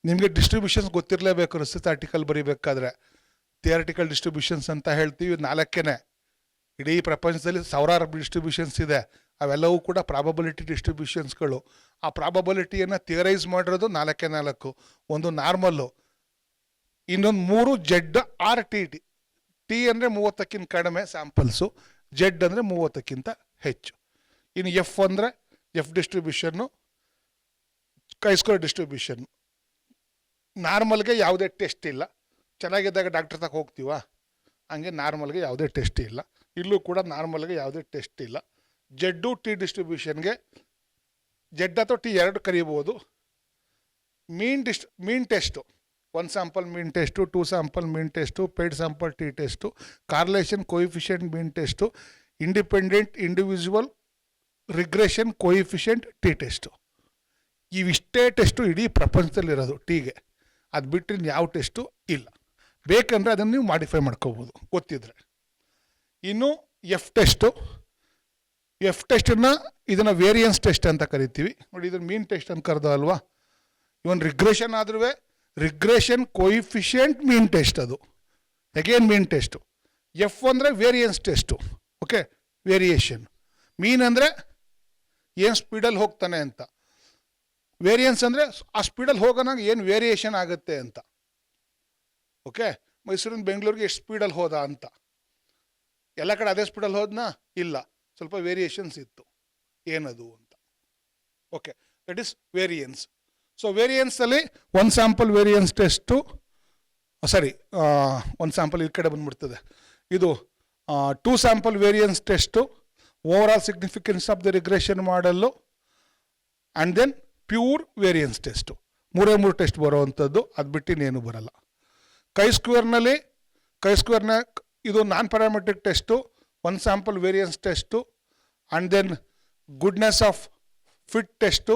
ನಿಮಗೆ ಡಿಸ್ಟ್ರಿಬ್ಯೂಷನ್ಸ್ ಗೊತ್ತಿರಲೇಬೇಕು research article ಬರೀಬೇಕಾದ್ರೆ. ಥಿಯರಿಟಿಕಲ್ ಡಿಸ್ಟ್ರಿಬ್ಯೂಷನ್ಸ್ ಅಂತ ಹೇಳ್ತೀವಿ, 4 ಇಡೀ ಪ್ರಪಂಚದಲ್ಲಿ ಸಾವಿರಾರು ಡಿಸ್ಟ್ರಿಬ್ಯೂಷನ್ಸ್ ಇದೆ. ಅವೆಲ್ಲವೂ ಕೂಡ ಪ್ರಾಬಬಿಲಿಟಿ ಡಿಸ್ಟ್ರಿಬ್ಯೂಷನ್ಸ್ಗಳು. ಆ ಪ್ರಾಬಬಿಲಿಟಿಯನ್ನು ಥಿಯರೈಸ್ ಮಾಡಿರೋದು 4. ಒಂದು ನಾರ್ಮಲ್ಲು, ಇನ್ನೊಂದು 3 ಜೆಡ್ ಆರ್ ಟಿ. ಟಿ ಅಂದರೆ 30ಕ್ಕಿಂತ ಕಡಿಮೆ ಸ್ಯಾಂಪಲ್ಸು, ಜೆಡ್ ಅಂದರೆ 30ಕ್ಕಿಂತ ಹೆಚ್ಚು. ಇನ್ನು ಎಫ್ ಅಂದರೆ ಎಫ್ ಡಿಸ್ಟ್ರಿಬ್ಯೂಷನ್ನು, ಕೈ-ಸ್ಕ್ವೇರ್ ಡಿಸ್ಟ್ರಿಬ್ಯೂಷನ್ನು. ನಾರ್ಮಲ್ಗೆ ಯಾವುದೇ ಟೆಸ್ಟ್ ಇಲ್ಲ. ಚೆನ್ನಾಗಿದ್ದಾಗ ಡಾಕ್ಟರ್ ತಕ್ಕ ಹೋಗ್ತೀವ, ಹಂಗೆ ನಾರ್ಮಲ್ಗೆ ಯಾವುದೇ ಟೆಸ್ಟ್ ಇಲ್ಲ. ಇಲ್ಲೂ ಕೂಡ ನಾರ್ಮಲ್ಗೆ ಯಾವುದೇ ಟೆಸ್ಟ್ ಇಲ್ಲ. ಜೆಡ್ಡು ಟಿ ಡಿಸ್ಟ್ರಿಬ್ಯೂಷನ್ಗೆ ಜೆಡ್ ಅಥವಾ ಟಿ 2 ಕರೀಬೋದು. Mean test, 1 sample mean test, 2 sample mean test, paired sample T test, correlation coefficient mean test, independent individual regression coefficient T test. ಇವಿಷ್ಟೇ ಟೆಸ್ಟು ಇಡೀ ಪ್ರಪಂಚದಲ್ಲಿರೋದು ಟೀಗೆ. ಅದು ಬಿಟ್ಟರೆ ಯಾವ ಟೆಸ್ಟು ಇಲ್ಲ. ಬೇಕಂದರೆ ಅದನ್ನು ನೀವು ಮಾಡಿಫೈ ಮಾಡ್ಕೋಬೋದು ಗೊತ್ತಿದ್ರೆ. ಇನ್ನು ಎಫ್ ಟೆಸ್ಟನ್ನು ಇದನ್ನು ವೇರಿಯನ್ಸ್ ಟೆಸ್ಟ್ ಅಂತ ಕರಿತೀವಿ. ನೋಡಿ, ಇದನ್ನು ಮೀನ್ ಟೆಸ್ಟ್ ಅಂತ ಕರೆದ ಅಲ್ವಾ. ಇವನ್ ರಿಗ್ರೆಷನ್ ಆದ್ರೂ ರಿಗ್ರೆಷನ್ ಕೋಯಿಫಿಷಿಯಂಟ್ ಮೀನ್ ಟೆಸ್ಟ್, ಅದು ಅಗೇನ್ ಮೀನ್ ಟೆಸ್ಟು. ಎಫ್ ಅಂದರೆ ವೇರಿಯನ್ಸ್ ಟೆಸ್ಟು, ಓಕೆ, ವೇರಿಯೇಷನ್. ಮೀನ್ ಅಂದರೆ ಏನು ಸ್ಪೀಡಲ್ಲಿ ಹೋಗ್ತಾನೆ ಅಂತ. ವೇರಿಯನ್ಸ್ ಅಂದರೆ ಆ ಸ್ಪೀಡಲ್ಲಿ ಹೋಗೋನಾಗ ಏನು ವೇರಿಯೇಷನ್ ಆಗುತ್ತೆ ಅಂತ. ಓಕೆ, ಮೈಸೂರಿಂದ ಬೆಂಗಳೂರಿಗೆ ಎಷ್ಟು ಸ್ಪೀಡಲ್ಲಿ ಹೋದ ಅಂತ. ಎಲ್ಲ ಕಡೆ ಅದೇ ಸ್ಪೀಡಲ್ಲಿ ಹೋದ್ನಾ? ಇಲ್ಲ, ಸ್ವಲ್ಪ ವೇರಿಯೇಷನ್ಸ್ ಇತ್ತು. ಏನದು ಅಂತ. Okay, that is variance. So ವೇರಿಯನ್ಸಲ್ಲಿ 1 sample variance test, sorry 1 sample ಈ ಕಡೆ ಬಂದ್ಬಿಡ್ತದೆ. ಇದು 2 sample variance test, overall significance of the regression model, and then pure variance test. 3 test ಬರೋವಂಥದ್ದು. ಅದು ಬಿಟ್ಟು ಇನ್ನೇನು ಬರಲ್ಲ. ಕೈ-ಸ್ಕ್ವೇರ್ನ ಇದು non parametric test, 1 sample variance test, and then goodness of fit test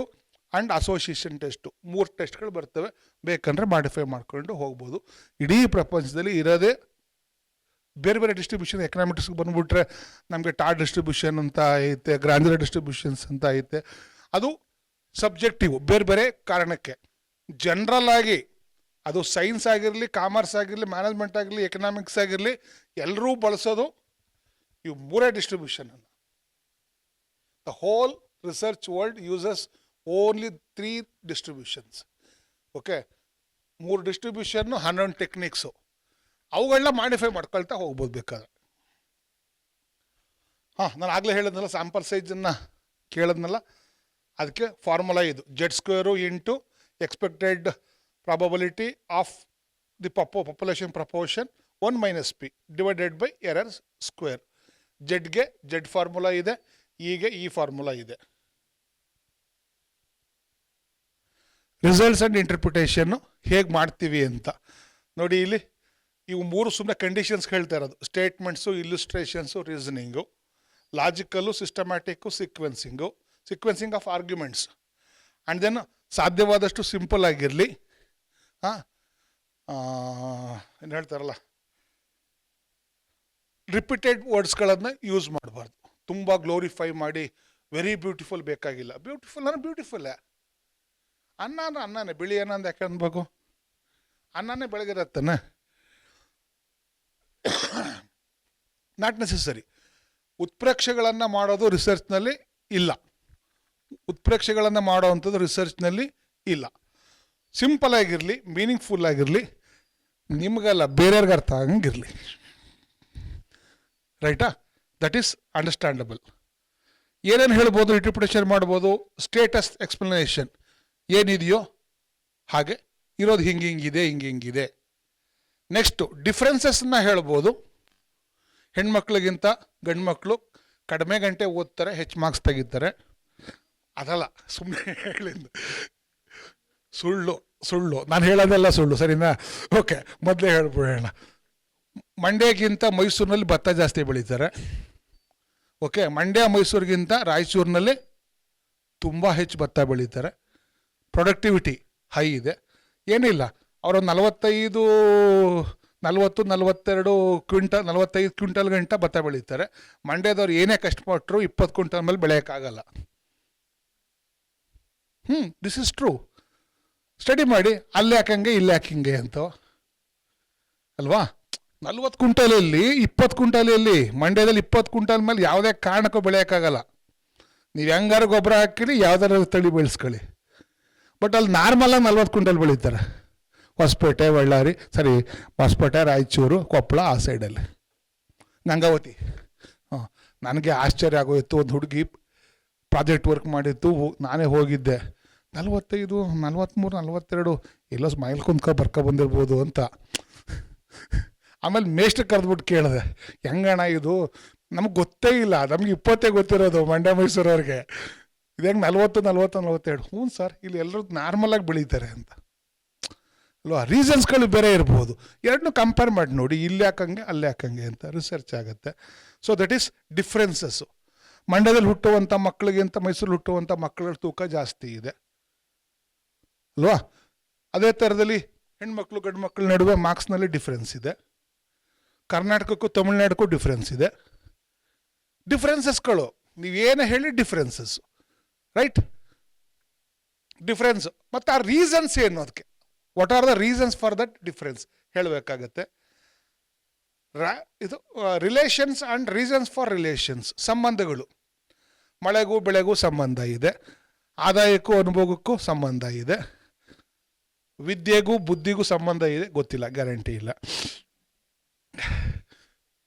and association test. 3 ಟೆಸ್ಟ್ಗಳು ಬರ್ತವೆ. ಬೇಕಂದರೆ ಮಾಡಿಫೈ ಮಾಡ್ಕೊಂಡು ಹೋಗ್ಬೋದು. ಇಡೀ ಪ್ರಪಂಚದಲ್ಲಿ ಇರೋದೇ ಬೇರೆ ಬೇರೆ ಡಿಸ್ಟ್ರಿಬ್ಯೂಷನ್. ಎಕನಾಮಿಕ್ಸ್ಗೆ ಬಂದುಬಿಟ್ರೆ ನಮಗೆ ಟಾರ್ ಡಿಸ್ಟ್ರಿಬ್ಯೂಷನ್ ಅಂತ ಐತೆ, ಗ್ರಾಂಜುಲರ್ ಡಿಸ್ಟ್ರಿಬ್ಯೂಷನ್ಸ್ ಅಂತ ಐತೆ. ಅದು ಸಬ್ಜೆಕ್ಟಿವ್, ಬೇರೆ ಬೇರೆ ಕಾರಣಕ್ಕೆ. ಜನರಲ್ ಆಗಿ ಅದು ಸೈನ್ಸ್ ಆಗಿರಲಿ, ಕಾಮರ್ಸ್ ಆಗಿರಲಿ, ಮ್ಯಾನೇಜ್ಮೆಂಟ್ ಆಗಿರಲಿ, ಎಕನಾಮಿಕ್ಸ್ ಆಗಿರಲಿ, ಎಲ್ಲರೂ ಬಳಸೋದು ಇವು 3 ಡಿಸ್ಟ್ರಿಬ್ಯೂಷನನ್ನು. The whole research world uses only 3 distributions. Okay, 3 distribution, 11 techniques. ಅವುಗಳನ್ನ ಮಾಡಿಫೈ ಮಾಡ್ಕೊಳ್ತಾ ಹೋಗ್ಬೋದು ಬೇಕಾದ್ರೆ. ನಾನು ಆಗಲೇ ಹೇಳಿದ್ನಲ್ಲ, ಸ್ಯಾಂಪಲ್ ಸೈಜನ್ನು ಕೇಳಿದ್ನಲ್ಲ, ಅದಕ್ಕೆ ಫಾರ್ಮುಲಾ ಇದು: Z² into expected probability of the population proportion 1 - p divided by error square. ಜೆಡ್ಗೆ ಜೆಡ್ ಫಾರ್ಮುಲಾ ಇದೆ, ಈಗ ಈ ಫಾರ್ಮುಲಾ ಇದೆ. ರಿಸಲ್ಟ್ಸ್ ಆ್ಯಂಡ್ ಇಂಟರ್ಪ್ರಿಟೇಷನ್ನು ಹೇಗೆ ಮಾಡ್ತೀವಿ ಅಂತ ನೋಡಿ. ಇಲ್ಲಿ ಇವು 3 ಸುಮ್ಮನೆ ಕಂಡೀಷನ್ಸ್ ಹೇಳ್ತಾ ಇರೋದು: statements, illustrations, reasoning, logical, systematic, sequencing of arguments. And then ಸಾಧ್ಯವಾದಷ್ಟು ಸಿಂಪಲ್ ಆಗಿರಲಿ. ಏನು ಹೇಳ್ತಾರಲ್ಲ, ರಿಪೀಟೆಡ್ ವರ್ಡ್ಸ್ಗಳನ್ನು ಯೂಸ್ ಮಾಡಬಾರ್ದು. ತುಂಬ ಗ್ಲೋರಿಫೈ ಮಾಡಿ ವೆರಿ ಬ್ಯೂಟಿಫುಲ್ ಬೇಕಾಗಿಲ್ಲ. ಬ್ಯೂಟಿಫುಲ್ಲೇ. ಅನ್ನನೇ, ಬಿಳಿ ಅನ್ನಂದು ಯಾಕೆ ಅನ್ಬೇಕು? ಅನ್ನನೇ ಬೆಳಗಿರತ್ತಾನೆ. Not necessary. ಉತ್ಪ್ರೇಕ್ಷೆಗಳನ್ನು ಮಾಡೋದು ರಿಸರ್ಚ್ನಲ್ಲಿ ಇಲ್ಲ. ಉತ್ಪ್ರೇಕ್ಷೆಗಳನ್ನು ಮಾಡೋವಂಥದ್ದು ರಿಸರ್ಚ್ನಲ್ಲಿ ಇಲ್ಲ. ಸಿಂಪಲ್ ಆಗಿರಲಿ, ಮೀನಿಂಗ್ಫುಲ್ ಆಗಿರಲಿ, ನಿಮಗಲ್ಲ ಬೇರೆಯವ್ರಿಗೆ ಅರ್ಥ ಆಗಂಗಿರಲಿ. ರೈಟಾ? That is understandable. ಏನೇನು ಹೇಳ್ಬೋದು, ಇಂಟರ್ಪ್ರಿಟೇಷನ್ ಮಾಡ್ಬೋದು. ಸ್ಟೇಟಸ್ ಎಕ್ಸ್ಪ್ಲನೇಷನ್ ಏನಿದೆಯೋ ಹಾಗೆ ಇರೋದು, ಹಿಂಗಿದೆ. ನೆಕ್ಸ್ಟು ಡಿಫ್ರೆನ್ಸಸ್ನ ಹೇಳ್ಬೋದು. ಹೆಣ್ಮಕ್ಳಿಗಿಂತ ಗಂಡು ಮಕ್ಕಳು ಕಡಿಮೆ ಗಂಟೆ ಓದ್ತಾರೆ, ಹೆಚ್ಚು ಮಾರ್ಕ್ಸ್ ತೆಗಿತಾರೆ. ಅದಲ್ಲ, ಸುಮ್ಮನೆ ಹೇಳಿದ್ದು ಸುಳ್ಳು. ನಾನು ಹೇಳೋದೆಲ್ಲ ಸುಳ್ಳು, ಸರಿನಾ? ಓಕೆ, ಮೊದಲೇ ಹೇಳ್ಬಿಡೋಣ. ಮಂಡ್ಯಕ್ಕಿಂತ ಮೈಸೂರಿನಲ್ಲಿ ಭತ್ತ ಜಾಸ್ತಿ ಬೆಳೀತಾರೆ. ಓಕೆ, ಮಂಡ್ಯ ಮೈಸೂರಿಗಿಂತ ರಾಯಚೂರಿನಲ್ಲಿ ತುಂಬ ಹೆಚ್ಚು ಭತ್ತ ಬೆಳೀತಾರೆ. ಪ್ರೊಡಕ್ಟಿವಿಟಿ ಹೈ ಇದೆ. ಏನಿಲ್ಲ, ಅವರು 45 ಕ್ವಿಂಟಲ್ ಗಂಟ ಭತ್ತ ಬೆಳೀತಾರೆ. ಮಂಡ್ಯದವ್ರು ಏನೇ ಕಷ್ಟಪಟ್ಟರು 20 ಕ್ವಿಂಟಲ್ ಮೇಲೆ ಬೆಳೆಯೋಕ್ಕಾಗಲ್ಲ. This is true. ಸ್ಟಡಿ ಮಾಡಿ ಅಲ್ಲಿ ಯಾಕಂಗೆ ಇಲ್ಲಿ ಯಾಕಿಂಗೆ ಅಂತ ಅಲ್ವಾ. 40 ಕ್ವಿಂಟಲಲ್ಲಿ 20 ಕ್ವಿಂಟಲಲ್ಲಿ ಮಂಡ್ಯದಲ್ಲಿ 20 ಕ್ವಿಂಟಲ್ ಮೇಲೆ ಯಾವುದೇ ಕಾರಣಕ್ಕೂ ಬೆಳೆಯೋಕ್ಕಾಗಲ್ಲ. ನೀವು ಹೆಂಗಾರು ಗೊಬ್ಬರ ಹಾಕಿರಿ, ಯಾವ್ದಾರು ತಳಿ ಬೆಳೆಸ್ಕೊಳ್ಳಿ. ಬಟ್ ಅಲ್ಲಿ ನಾರ್ಮಲಾಗಿ 40 ಕ್ವಿಂಟಲ್ ಬೆಳೀತಾರೆ. ಹೊಸಪೇಟೆ, ಬಳ್ಳಾರಿ, ಹೊಸಪೇಟೆ, ರಾಯಚೂರು, ಕೊಪ್ಪಳ ಆ ಸೈಡಲ್ಲಿ, ಗಂಗಾವತಿ. ನನಗೆ ಆಶ್ಚರ್ಯ ಆಗೋಯಿತು. ಒಂದು ಹುಡುಗಿ ಪ್ರಾಜೆಕ್ಟ್ ವರ್ಕ್ ಮಾಡಿತ್ತು, ನಾನೇ ಹೋಗಿದ್ದೆ. 45, 43, 42 ಎಲ್ಲೋ ಸ್ಮೈಲ್ ಬರ್ಕೊ ಬಂದಿರ್ಬೋದು ಅಂತ. ಆಮೇಲೆ ಮೇಷ್ಟ್ರು ಕರೆದ್ಬಿಟ್ಟು ಕೇಳಿದೆ, ಹೆಂಗಣ್ಣ ಇದು, ನಮ್ಗೆ ಗೊತ್ತೇ ಇಲ್ಲ, ನಮ್ಗೆ 20 ಗೊತ್ತಿರೋದು ಮಂಡ್ಯ ಮೈಸೂರವ್ರಿಗೆ, ಇದು ಹೆಂಗೆ 40, 42? ಹ್ಞೂ ಸರ್, ಇಲ್ಲಿ ಎಲ್ಲರೂ ನಾರ್ಮಲಾಗಿ ಬೆಳೀತಾರೆ ಅಂತ ಅಲ್ವಾ. ರೀಸನ್ಸ್ಗಳು ಬೇರೆ ಇರ್ಬೋದು, ಎರಡನ್ನೂ ಕಂಪೇರ್ ಮಾಡಿ ನೋಡಿ, ಇಲ್ಲಿ ಯಾಕಂಗೆ ಅಲ್ಲಿ ಯಾಕಂಗೆ ಅಂತ ರಿಸರ್ಚ್ ಆಗುತ್ತೆ. So that is differences. ಮಂಡ್ಯದಲ್ಲಿ ಹುಟ್ಟುವಂಥ ಮಕ್ಕಳಿಗಿಂತ ಮೈಸೂರಲ್ಲಿ ಹುಟ್ಟುವಂಥ ಮಕ್ಕಳ ತೂಕ ಜಾಸ್ತಿ ಇದೆ ಅಲ್ವಾ. ಅದೇ ಥರದಲ್ಲಿ ಹೆಣ್ಮಕ್ಳು ಗಂಡು ಮಕ್ಕಳ ನಡುವೆ ಮಾರ್ಕ್ಸ್ನಲ್ಲಿ ಡಿಫ್ರೆನ್ಸ್ ಇದೆ. ಕರ್ನಾಟಕಕ್ಕೂ ತಮಿಳ್ನಾಡಕ್ಕೂ ಡಿಫ್ರೆನ್ಸ್ ಇದೆ. ಡಿಫ್ರೆನ್ಸಸ್ಗಳು ನೀವೇನು ಹೇಳಿ ಡಿಫ್ರೆನ್ಸಸ್, ರೈಟ್? ಡಿಫ್ರೆನ್ಸ್ ಮತ್ತು ಆ ರೀಸನ್ಸ್ ಏನು, ಅದಕ್ಕೆ what are the reasons for that difference ಹೇಳಬೇಕಾಗತ್ತೆ. ಇದು relations and reasons for relations. ಸಂಬಂಧಗಳು, ಮಳೆಗೂ ಬೆಳೆಗೂ ಸಂಬಂಧ ಇದೆ, ಆದಾಯಕ್ಕೂ ಅನುಭವಕ್ಕೂ ಸಂಬಂಧ ಇದೆ, ವಿದ್ಯೆಗೂ ಬುದ್ಧಿಗೂ ಸಂಬಂಧ ಇದೆ, ಗೊತ್ತಿಲ್ಲ, ಗ್ಯಾರಂಟಿ ಇಲ್ಲ,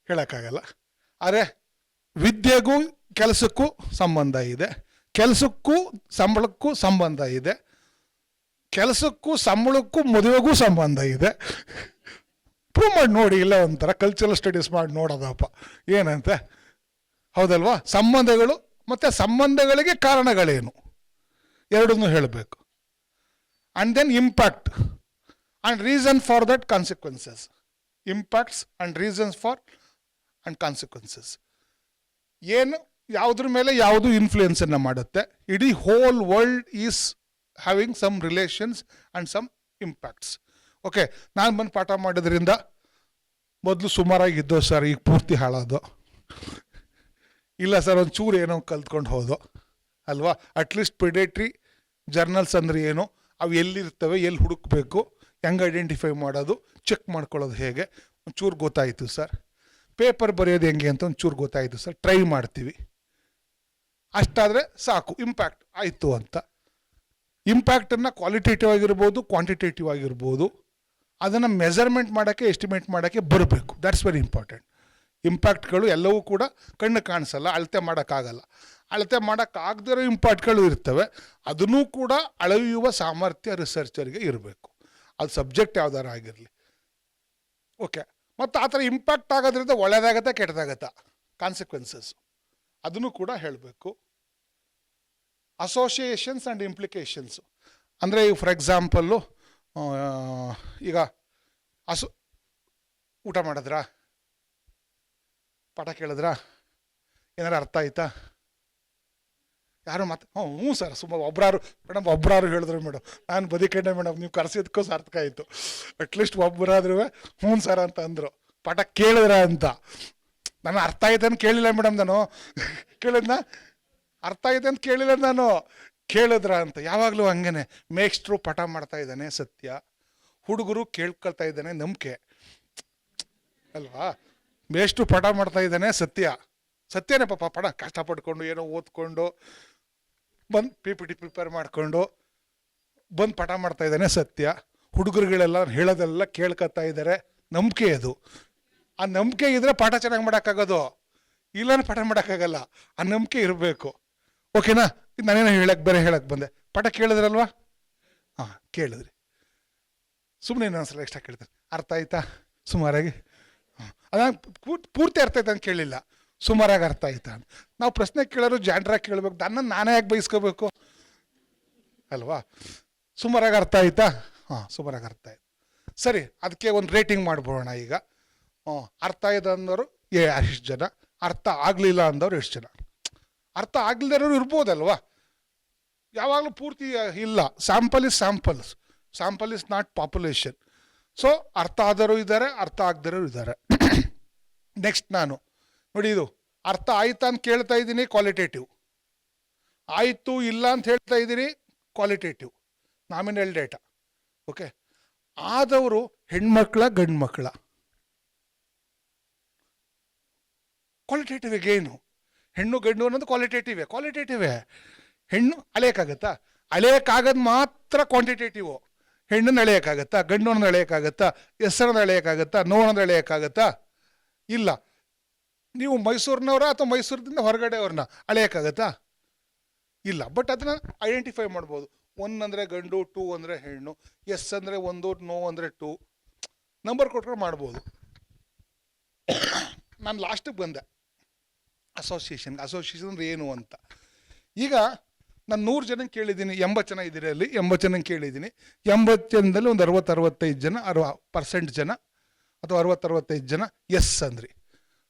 ಹೇಳೋಕ್ಕಾಗಲ್ಲ. ಆದರೆ ವಿದ್ಯೆಗೂ ಕೆಲಸಕ್ಕೂ ಸಂಬಂಧ ಇದೆ, ಕೆಲಸಕ್ಕೂ ಸಂಬಳಕ್ಕೂ ಸಂಬಂಧ ಇದೆ, ಕೆಲಸಕ್ಕೂ ಸಂಬಳಕ್ಕೂ ಮದುವೆಗೂ ಸಂಬಂಧ ಇದೆ. ಪ್ರೂವ್ ಮಾಡಿ ನೋಡಿ, ಇಲ್ಲ ಒಂಥರ ಕಲ್ಚರಲ್ ಸ್ಟಡೀಸ್ ಮಾಡಿ ನೋಡೋದಪ್ಪ ಏನಂತೆ, ಹೌದಲ್ವಾ. ಸಂಬಂಧಗಳು ಮತ್ತು ಸಂಬಂಧಗಳಿಗೆ ಕಾರಣಗಳೇನು ಎರಡನ್ನೂ ಹೇಳಬೇಕು. And then impact and reason for that consequences. Impacts and reasons for and consequences. ಏನು ಯಾವುದ್ರ ಮೇಲೆ ಯಾವುದು ಇನ್ಫ್ಲೂಯೆನ್ಸನ್ನು ಮಾಡುತ್ತೆ. ಇಡೀ whole world is having some relations and some impacts. Okay, ನಾನು ಬಂದು ಪಾಠ ಮಾಡೋದ್ರಿಂದ ಮೊದಲು ಸುಮಾರಾಗಿದ್ದೋ ಸರ್, ಈಗ ಪೂರ್ತಿ ಹಾಳೋದು ಇಲ್ಲ ಸರ್, ಒಂದು ಚೂರು ಏನೋ ಕಲ್ತ್ಕೊಂಡು ಹೋದೋ ಅಲ್ವಾ. ಅಟ್ಲೀಸ್ಟ್ ಪ್ರಿಡೇಟ್ರಿ ಜರ್ನಲ್ಸ್ ಅಂದರೆ ಏನು, ಅವು ಎಲ್ಲಿರ್ತವೆ, ಎಲ್ಲಿ ಹುಡುಕಬೇಕು, ಹೆಂಗೆ ಐಡೆಂಟಿಫೈ ಮಾಡೋದು, ಚೆಕ್ ಮಾಡ್ಕೊಳ್ಳೋದು ಹೇಗೆ, ಒಂಚೂರು ಗೊತ್ತಾಯಿತು ಸರ್. ಪೇಪರ್ ಬರೆಯೋದು ಹೆಂಗೆ ಅಂತ ಒಂಚೂರು ಗೊತ್ತಾಯಿತು ಸರ್, ಟ್ರೈ ಮಾಡ್ತೀವಿ, ಅಷ್ಟಾದರೆ ಸಾಕು, ಇಂಪ್ಯಾಕ್ಟ್ ಆಯಿತು ಅಂತ. ಇಂಪ್ಯಾಕ್ಟನ್ನು ಕ್ವಾಲಿಟೇಟಿವ್ ಆಗಿರ್ಬೋದು, ಕ್ವಾಂಟಿಟೇಟಿವ್ ಆಗಿರ್ಬೋದು, ಅದನ್ನು ಮೆಜರ್ಮೆಂಟ್ ಮಾಡೋಕ್ಕೆ, ಎಸ್ಟಿಮೇಟ್ ಮಾಡೋಕ್ಕೆ ಬರಬೇಕು. That's very important. ಇಂಪ್ಯಾಕ್ಟ್ಗಳು ಎಲ್ಲವೂ ಕೂಡ ಕಣ್ಣು ಕಾಣಿಸಲ್ಲ, ಅಳತೆ ಮಾಡೋಕ್ಕಾಗಲ್ಲ. ಅಳತೆ ಮಾಡೋಕ್ಕಾಗದಿರೋ ಇಂಪ್ಯಾಕ್ಟ್ಗಳು ಇರ್ತವೆ, ಅದನ್ನೂ ಕೂಡ ಅಳೆಯುವ ಸಾಮರ್ಥ್ಯ ರಿಸರ್ಚರ್ಗೆ ಇರಬೇಕು. ಅದು ಸಬ್ಜೆಕ್ಟ್ ಯಾವ್ದಾರು ಆಗಿರಲಿ. ಓಕೆ, ಮತ್ತು ಆ ಥರ ಇಂಪ್ಯಾಕ್ಟ್ ಆಗೋದ್ರಿಂದ ಒಳ್ಳೆಯದಾಗತ್ತಾ ಕೆಟ್ಟದಾಗತ್ತಾ, ಕಾನ್ಸಿಕ್ವೆನ್ಸಸ್ ಅದನ್ನು ಕೂಡ ಹೇಳಬೇಕು. ಅಸೋಸಿಯೇಷನ್ಸ್ ಆ್ಯಂಡ್ ಇಂಪ್ಲಿಕೇಶನ್ಸು ಅಂದರೆ, ಫಾರ್ ಎಕ್ಸಾಂಪಲ್ಲು, ಈಗ ಊಟ ಮಾಡಿದ್ರಾ, ಪಾಠ ಕೇಳಿದ್ರಾ, ಏನಾರು ಅರ್ಥ ಆಯ್ತಾ? ಯಾರು ಮತ್ತೆ ಹ್ಞೂ ಸರ್, ಒಬ್ಬರಾರು ಹೇಳಿದ್ರು ಮೇಡಮ್, ನಾನು ಬದಿಕಂಡೆ ಮೇಡಮ್, ನೀವು ಕರೆಸಿದ್ಕೋ ಸಾರ್ಥಕ ಆಯಿತು. ಅಟ್ಲೀಸ್ಟ್ ಒಬ್ಬರಾದ್ರೂ ಹ್ಞೂ ಸರ್ ಅಂತ ಅಂದರು. ಪಾಠ ಕೇಳಿದ್ರ ಅಂತ, ನಾನು ಅರ್ಥ ಆಯ್ತು ಅಂತ ಕೇಳಿಲ್ಲ ಮೇಡಮ್, ನಾನು ಕೇಳಿದ್ನ ಅರ್ಥ ಆಯ್ತು ಅಂತ ಕೇಳಿಲ್ಲ, ನಾನು ಕೇಳಿದ್ರ ಅಂತ. ಯಾವಾಗಲೂ ಹಂಗೇನೆ, ಮೇಷ್ಟ್ರು ಪಾಠ ಮಾಡ್ತಾ ಇದ್ದಾನೆ ಸತ್ಯ, ಹುಡುಗರು ಕೇಳ್ಕೊಳ್ತಾ ಇದ್ದಾನೆ ನಂಬಿಕೆ ಅಲ್ವಾ. ಮೇಷ್ಟ್ರು ಪಾಠ ಮಾಡ್ತಾ ಇದ್ದಾನೆ ಸತ್ಯನೇ ಪಾಪ, ಪಾಠ ಕಷ್ಟಪಟ್ಕೊಂಡು ಏನೋ ಓದ್ಕೊಂಡು ಬಂದು PPT ಪ್ರಿಪೇರ್ ಮಾಡಿಕೊಂಡು ಬಂದು ಪಾಠ ಮಾಡ್ತಾ ಇದ್ದಾನೆ ಸತ್ಯ. ಹುಡುಗರುಗಳೆಲ್ಲ ಹೇಳೋದೆಲ್ಲ ಕೇಳ್ಕೊತಾ ಇದ್ದಾರೆ, ನಂಬಿಕೆ ಅದು. ಆ ನಂಬಿಕೆ ಇದ್ರೆ ಪಾಠ ಚೆನ್ನಾಗಿ ಮಾಡೋಕ್ಕಾಗೋದು, ಇಲ್ಲಾನು ಪಾಠ ಮಾಡೋಕ್ಕಾಗಲ್ಲ. ಆ ನಂಬಿಕೆ ಇರಬೇಕು. ಓಕೆನಾ? ನಾನೇನೋ ಹೇಳಕ್ಕೆ ಬಂದೆ. ಪಾಠ ಕೇಳಿದ್ರಲ್ವಾ? ಹಾಂ, ಕೇಳಿದ್ರಿ. ಸುಮ್ಮನೆ ಇನ್ನೊಂದ್ಸಲ ಎಕ್ಸ್ಟ್ರಾ ಕೇಳ್ತಾರೆ, ಅರ್ಥ ಆಯ್ತಾ ಸುಮಾರಾಗಿ? ಹಾಂ, ಅದ ಪೂರ್ತಿ ಅರ್ಥ ಆಯ್ತಾ ಅಂತ ಕೇಳಿಲ್ಲ, ಸುಮಾರಾಗಿ ಅರ್ಥ ಆಯ್ತಾ ಅಂತ. ನಾವು ಪ್ರಶ್ನೆ ಕೇಳೋರು ಜಾಂಡ್ರಾಗಿ ಕೇಳಬೇಕು, ನನ್ನನ್ನು ನಾನೇ ಯಾಕೆ ಬಯಸ್ಕೋಬೇಕು ಅಲ್ವಾ. ಸುಮಾರಾಗಿ ಅರ್ಥ ಆಯ್ತಾ? ಹಾಂ, ಸುಮಾರಾಗಿ ಅರ್ಥ ಆಯ್ತು. ಸರಿ, ಅದಕ್ಕೆ ಒಂದು ರೇಟಿಂಗ್ ಮಾಡ್ಬೋಣ ಈಗ. ಅರ್ಥ ಆಯ್ತು ಅಂದವರು ಎಷ್ಟು ಜನ, ಅರ್ಥ ಆಗಲಿಲ್ಲ ಅಂದವ್ರು ಎಷ್ಟು ಜನ? ಅರ್ಥ ಆಗಲಿರೋರು ಇರ್ಬೋದಲ್ವಾ, ಯಾವಾಗಲೂ ಪೂರ್ತಿ ಇಲ್ಲ. Sample is not population. So ಅರ್ಥ ಆದವರು ಇದ್ದಾರೆ, ಅರ್ಥ ಆಗದಿರೋರು ಇದ್ದಾರೆ. ನೆಕ್ಸ್ಟ್ ನಾನು ನೋಡಿ, ಇದು ಅರ್ಥ ಆಯ್ತಾ ಅಂತ ಕೇಳ್ತಾ ಇದ್ದೀನಿ, ಕ್ವಾಲಿಟೇಟಿವ್. ಆಯಿತು ಇಲ್ಲ ಅಂತ ಹೇಳ್ತಾ ಇದ್ದೀನಿ, ಕ್ವಾಲಿಟೇಟಿವ್, ನಾಮಿನಲ್ ಡೇಟಾ. ಓಕೆ, ಆದವರು ಹೆಣ್ಮಕ್ಳ ಗಂಡು ಮಕ್ಕಳ? ಕ್ವಾಲಿಟೇಟಿವ್ ಏನು? ಹೆಣ್ಣು ಗಂಡು ಅನ್ನೋದು ಕ್ವಾಲಿಟೇಟಿವೇ. ಹೆಣ್ಣು ಅಳೆಯೋಕ್ಕಾಗತ್ತಾ? ಅಳೆಯೋಕ್ಕಾಗದು ಮಾತ್ರ ಕ್ವಾಂಟಿಟೇಟಿವು. ಹೆಣ್ಣನ್ನು ಅಳೆಯೋಕ್ಕಾಗತ್ತಾ? ಗಂಡು ಅನ್ನೋದು ಅಳೆಯೋಕ್ಕಾಗತ್ತಾ? ಹೆಸರನ್ನು ಅಳೆಯೋಕ್ಕಾಗತ್ತಾ? ನೋವನ್ನು ಅಳೆಯೋಕ್ಕಾಗತ್ತಾ? ಇಲ್ಲ. ನೀವು ಮೈಸೂರಿನವರ ಅಥವಾ ಮೈಸೂರಿನಿಂದ ಹೊರಗಡೆ ಅವ್ರನ್ನ ಅಳೆಯೋಕ್ಕಾಗತ್ತಾ? ಇಲ್ಲ. ಬಟ್ ಅದನ್ನು ಐಡೆಂಟಿಫೈ ಮಾಡ್ಬೋದು. 1 ಅಂದರೆ ಗಂಡು, 2 ಅಂದರೆ ಹೆಣ್ಣು, ಎಸ್ ಅಂದರೆ 1, ನೋ ಅಂದರೆ 2, ನಂಬರ್ ಕೊಟ್ಕೊಂಡು ಮಾಡ್ಬೋದು. ನಾನು ಲಾಸ್ಟಿಗೆ ಬಂದೆ ಅಸೋಸಿಯೇಷನ್ ಅಂದ್ರೆ ಏನು ಅಂತ. ಈಗ ನಾನು 100 ಜನಕ್ಕೆ ಕೇಳಿದ್ದೀನಿ, 80 ಜನ ಇದ್ದೀರಿ ಅಲ್ಲಿ, 80 ಜನಕ್ಕೆ ಕೇಳಿದ್ದೀನಿ. 80 ಜನದಲ್ಲಿ ಒಂದು 60-65 ಜನ 60% ಜನ ಅಥವಾ 60-65 ಜನ ಎಸ್ ಅಂದ್ರಿ,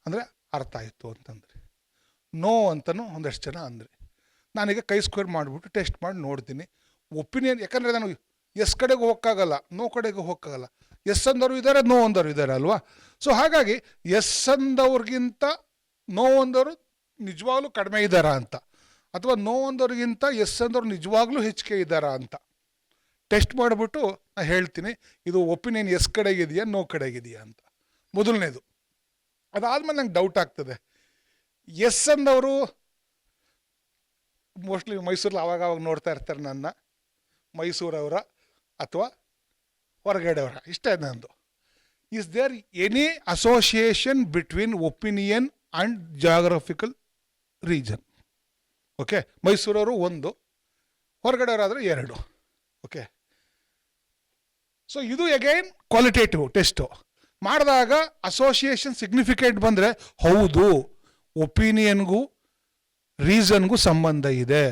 ಅಂದರೆ ಅರ್ಥ ಆಯಿತು ಅಂತಂದ್ರಿ. ನೋ ಅಂತನೂ ಒಂದಷ್ಟು ಜನ ಅಂದ್ರಿ. ನಾನೀಗ ಕೈ ಸ್ಕ್ವೇರ್ ಮಾಡಿಬಿಟ್ಟು ಟೆಸ್ಟ್ ಮಾಡಿ ನೋಡ್ತೀನಿ ಒಪಿನಿಯನ್. ಯಾಕಂದರೆ ನಾನು ಎಸ್ ಕಡೆಗೂ ಹೋಗೋಕ್ಕಾಗಲ್ಲ, ನೋ ಕಡೆಗೂ ಹೋಗೋಕ್ಕಾಗಲ್ಲ. ಎಸ್ ಅಂದವರು ಇದ್ದಾರೆ, ನೋ ಅಂದವರು ಇದ್ದಾರೆ ಅಲ್ವಾ. ಸೊ ಹಾಗಾಗಿ ಎಸ್ ಅಂದವ್ರಿಗಿಂತ ನೋ ಅಂದವರು ನಿಜವಾಗ್ಲೂ ಕಡಿಮೆ ಇದ್ದಾರಾ ಅಂತ, ಅಥವಾ ನೋ ಅಂದವ್ರಿಗಿಂತ ಎಸ್ ಅಂದವ್ರು ನಿಜವಾಗ್ಲೂ ಹೆಚ್ಚಿಗೆ ಇದ್ದಾರಾ ಅಂತ ಟೆಸ್ಟ್ ಮಾಡಿಬಿಟ್ಟು ನಾನು ಹೇಳ್ತೀನಿ ಇದು ಒಪಿನಿಯನ್ ಎಸ್ ಕಡೆಗಿದೆಯಾ ನೋ ಕಡೆಗಿದೆಯಾ ಅಂತ. ಮೊದಲನೇದು. ಅದಾದಮೇಲೆ ನಂಗೆ ಡೌಟ್ ಆಗ್ತದೆ, ಎಸ್ ಅಂದವರು ಮೋಸ್ಟ್ಲಿ ಮೈಸೂರಲ್ಲಿ ಆವಾಗ ನೋಡ್ತಾ ಇರ್ತಾರೆ ನನ್ನ, ಮೈಸೂರವರ ಅಥವಾ ಹೊರಗಡೆಯವರ, ಇಷ್ಟೇ ನಂದು. Is there any association between opinion and geographical region? Okay, ಮೈಸೂರವರು 1, ಹೊರಗಡೆಯವರಾದರೆ 2. ಓಕೆ, ಸೊ ಇದು ಅಗೈನ್ ಕ್ವಾಲಿಟೇಟಿವ್ ಟೆಸ್ಟು ಮಾಡಿದಾಗ ಅಸೋಸಿಯೇಷನ್ ಸಿಗ್ನಿಫಿಕೆಂಟ್ ಬಂದರೆ ಹೌದು ಒಪಿನಿಯನ್ಗೂ ರೀಸನ್ಗೂ ಸಂಬಂಧ ಇದೆ.